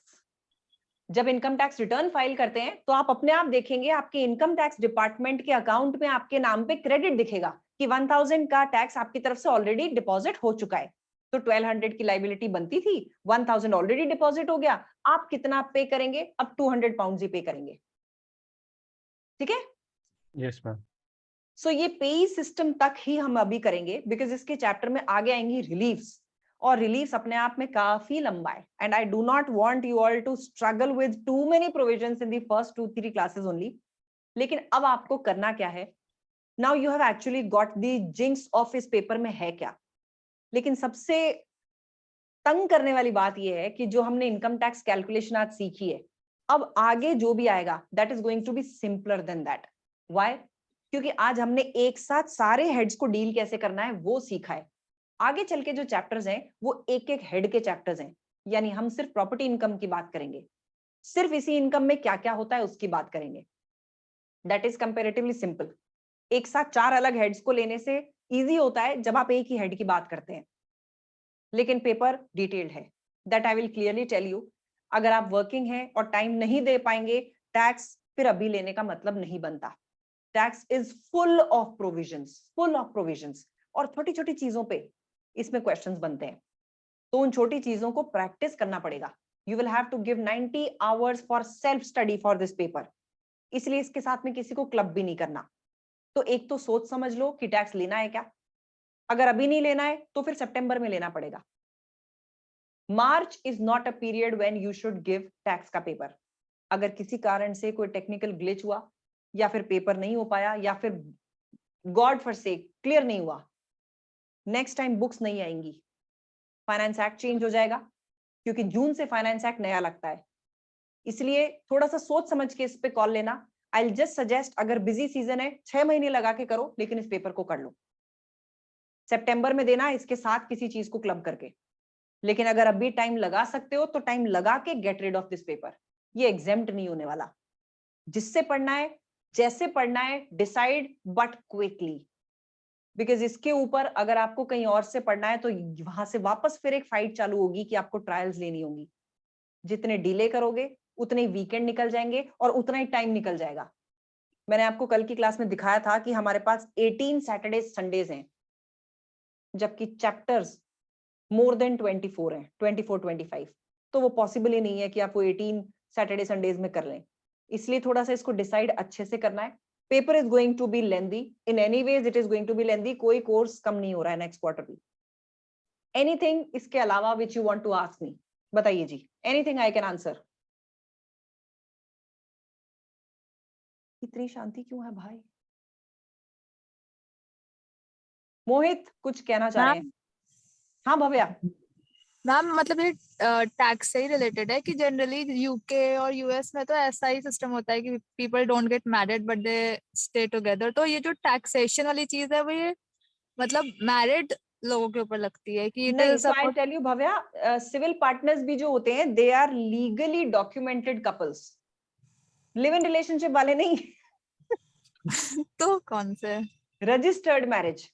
जब इनकम टैक्स रिटर्न फाइल करते हैं तो आप अपने आप देखेंगे आपके इनकम टैक्स डिपार्टमेंट के अकाउंट में आपके नाम पे क्रेडिट दिखेगा कि 1000 का टैक्स आपकी तरफ से ऑलरेडी डिपॉजिट हो चुका है। तो 1200 की लाइबिलिटी बनती थी, 1000 ऑलरेडी डिपॉजिट हो गया, आप कितना पे करेंगे? अब 200 पाउंड ही पे करेंगे। ठीक है? Yes ma'am. सो ये पेई सिस्टम तक ही हम अभी करेंगे, बिकॉज इसके चैप्टर में आगे आएंगी रिलीफ्स, और रिलीफ्स अपने आप में काफी लंबा है, and I do not want you all to struggle with too many provisions in the first 2-3 classes only. लेकिन अब आपको करना क्या है, now you have actually got the jinx of इस पेपर में है क्या। लेकिन सबसे तंग करने वाली बात यह है कि जो हमने इनकम टैक्स कैलकुलेशन आज सीखी है, अब आगे जो भी आएगा that is going to be simpler than that. Why? क्योंकि आज हमने एक साथ सारे हेड्स को डील कैसे करना है वो सीखा है। आगे चल के जो चैप्टर्स हैं वो एक एक हेड के चैप्टर्स हैं, यानी हम सिर्फ प्रॉपर्टी इनकम की बात करेंगे, सिर्फ इसी इनकम में क्या क्या होता है उसकी बात करेंगे। That is comparatively simple. एक साथ 4 अलग हेड्स को लेने से इजी होता है जब आप एक ही हेड की बात करते हैं, लेकिन पेपर डिटेल्ड है, that I will clearly tell you. अगर आप वर्किंग हैं और टाइम नहीं दे पाएंगे, टैक्स फिर अभी लेने का मतलब नहीं बनता। Tax is full of provisions, और छोटी छोटी चीजों पे इसमें क्वेश्चंस बनते हैं, तो उन छोटी चीजों को प्रैक्टिस करना पड़ेगा। You will have to give 90 hours for self study for this paper. इसलिए इसके साथ में किसी को क्लब भी नहीं करना। तो एक तो सोच समझ लो कि टैक्स लेना है क्या, अगर अभी नहीं लेना है तो फिर सितंबर में लेना पड़ेगा। March is not a period when you should give tax का पेपर। अगर किसी कारण से कोई टेक्निकल ग्लिच हुआ, या फिर पेपर नहीं हो पाया, या फिर गॉड फॉर सेक क्लियर नहीं हुआ, नेक्स्ट टाइम बुक्स नहीं आएंगी, फाइनेंस एक्ट चेंज हो जाएगा, क्योंकि जून से फाइनेंस एक्ट नया लगता है। इसलिए थोड़ा सा सोच समझ के इस पे कॉल लेना। आई जस्ट सजेस्ट, अगर बिजी सीजन है 6 महीने लगा के करो, लेकिन इस पेपर को कर लो। सितंबर में देना इसके साथ किसी चीज को क्लब करके, लेकिन अगर अभी टाइम लगा सकते हो तो टाइम लगा के get rid of this paper. ये एग्जेम्प्ट नहीं होने वाला। जिससे पढ़ना है, जैसे पढ़ना है, डिसाइड बट क्विकली, बिकॉज इसके ऊपर अगर आपको कहीं और से पढ़ना है तो वहां से वापस फिर एक फाइट चालू होगी कि आपको ट्रायल्स लेनी होंगी। जितने डिले करोगे उतने ही वीकेंड निकल जाएंगे और उतना ही टाइम निकल जाएगा। मैंने आपको कल की क्लास में दिखाया था कि हमारे पास 18 सैटरडे संडेज हैं, जबकि चैप्टर्स मोर देन 24 हैं, 24-25। तो वो पॉसिबल ही नहीं है कि आप वो 18 सैटरडे संडेज में कर लें। इसलिए थोड़ा सा इसको डिसाइड अच्छे से करना है। Paper is going to be lengthy, in any ways it is going to be lengthy. कोई कोर्स कम नहीं हो रहा है नेक्स्ट क्वार्टर भी। एनीथिंग इसके अलावा which you want to ask me, बताइए जी। Anything I can answer. इतनी शांति क्यों है भाई? मोहित कुछ कहना चाह रहे हैं? हाँ भव्या। मैम मतलब ये टैक्स से ही रिलेटेड है कि जनरली यूके और यूएस में तो ऐसा ही सिस्टम होता है कि people don't get married but they stay together. तो ये जो टैक्सेशन वाली चीज है वो ये मतलब मैरिड लोगों के ऊपर लगती है कि नहीं, so I tell you Bhavya, civil partners भी जो होते हैं they are legally documented couples, live in relationship वाले नहीं। तो कौन से? Registered marriage.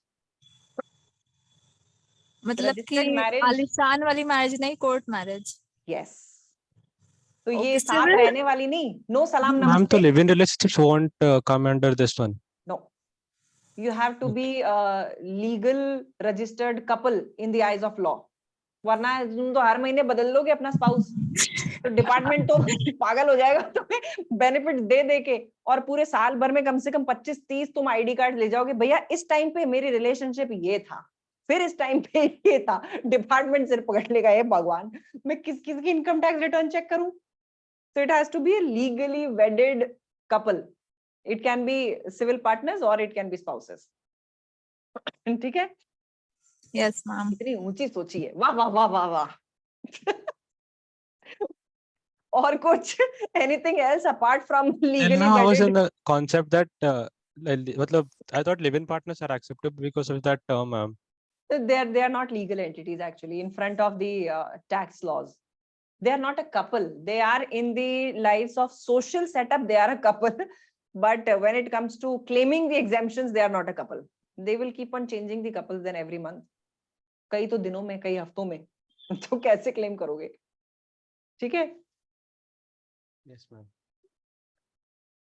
मतलब कि आलिशान वाली मैरिज नहीं, कोर्ट मैरिज। यस। तो ये साथ रहने वाली नहीं, नो सलाम मैम नमस्ते। तो live in relationships won't come under this one. No, you have to be a legal registered couple in the eyes of law. वरना तुम तो हर महीने बदल लोगे अपना स्पाउस, तो डिपार्टमेंट तो पागल हो जाएगा तुम्हें बेनिफिट दे दे के, और पूरे साल भर में कम से कम 25-30 तुम आईडी कार्ड ले जाओगे। भैया इस टाइम पे मेरी रिलेशनशिप ये था, फिर इस टाइम पे ये था, डिपार्टमेंट सिर पकड़ लेगा। ये भगवान, मैं किस किस की इनकम टैक्स रिटर्न चेक करूं? So it has to be a legally wedded couple. It can be civil partners or it can be spouses. ठीक है? Yes, ma'am. इतनी ऊंची सोची है, वाह वाह वाह वाह वाह। और कुछ anything else apart from legally And I was in wedded? the concept that मतलब I thought live-in partners are accepted because of that term. They are not legal entities actually in front of the tax laws. They are not a couple. They are in the lives of social setup. They are a couple, but when it comes to claiming the exemptions, they are not a couple. They will keep on changing the couples then every month. कई तो दिनों में, कई हफ्तों में, तो कैसे claim करोगे? ठीक है? Yes, ma'am.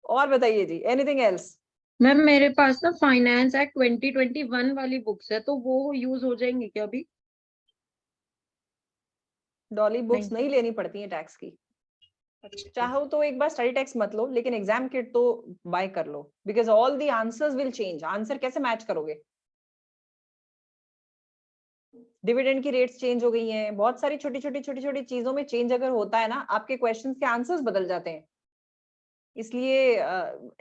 और बताइए जी, anything else? मैम मेरे पास ना फाइनेंस एक्ट 2021 वाली बुक्स है, तो वो यूज हो जाएंगी क्या अभी? डॉली बुक्स नहीं लेनी पड़ती है टैक्स की। चाहो तो एक बार स्टडी टैक्स मत लो, लेकिन एग्जाम किट तो बाय कर लो, because all the answers will change. Answer कैसे मैच करोगे? डिविडेंड की रेट्स चेंज हो गई हैं, बहुत सारी छोटी छोटी चीजों में चेंज अगर होता है ना, आपके क्वेश्चंस के आंसर्स बदल जाते हैं। इसलिए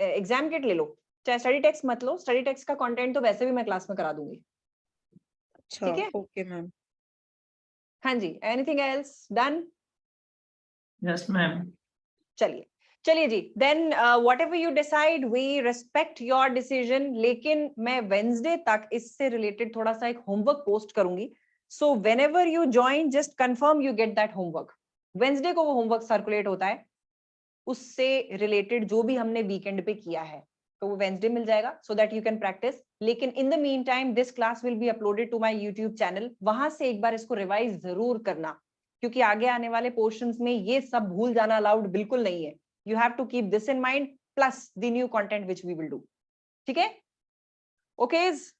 एग्जाम किट ले लो, चाहे स्टडी टैक्स मत लो। स्टडी टैक्स का कंटेंट तो वैसे भी मैं क्लास में करा दूंगी। अच्छा, ठीक है? Okay ma'am. हाँ जी, anything else? Done? Yes ma'am. चलिए जी, then whatever you decide we respect your decision. लेकिन मैं वेडनेसडे तक इससे रिलेटेड थोड़ा सा एक होमवर्क पोस्ट करूंगी, so whenever you join just confirm you get that homework. Wednesday को वो होमवर्क सर्कुलेट होता है, उससे रिलेटेड जो भी हमने वीकेंड पे किया है तो वो वेडनेसडे मिल जाएगा, so that you can practice. लेकिन in the mean time this class will be uploaded to my YouTube channel, वहां से एक बार इसको रिवाइज जरूर करना, क्योंकि आगे आने वाले पोर्शंस में ये सब भूल जाना अलाउड बिल्कुल नहीं है। You have to keep this in mind plus the new content which we will do. ठीक है? Okays?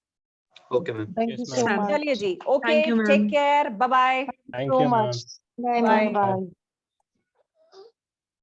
Okay ma'am. Thank you so much. चलिए जी, ओके, Thank you, ma'am. Take care, bye bye. Thank you, ma'am. Bye bye.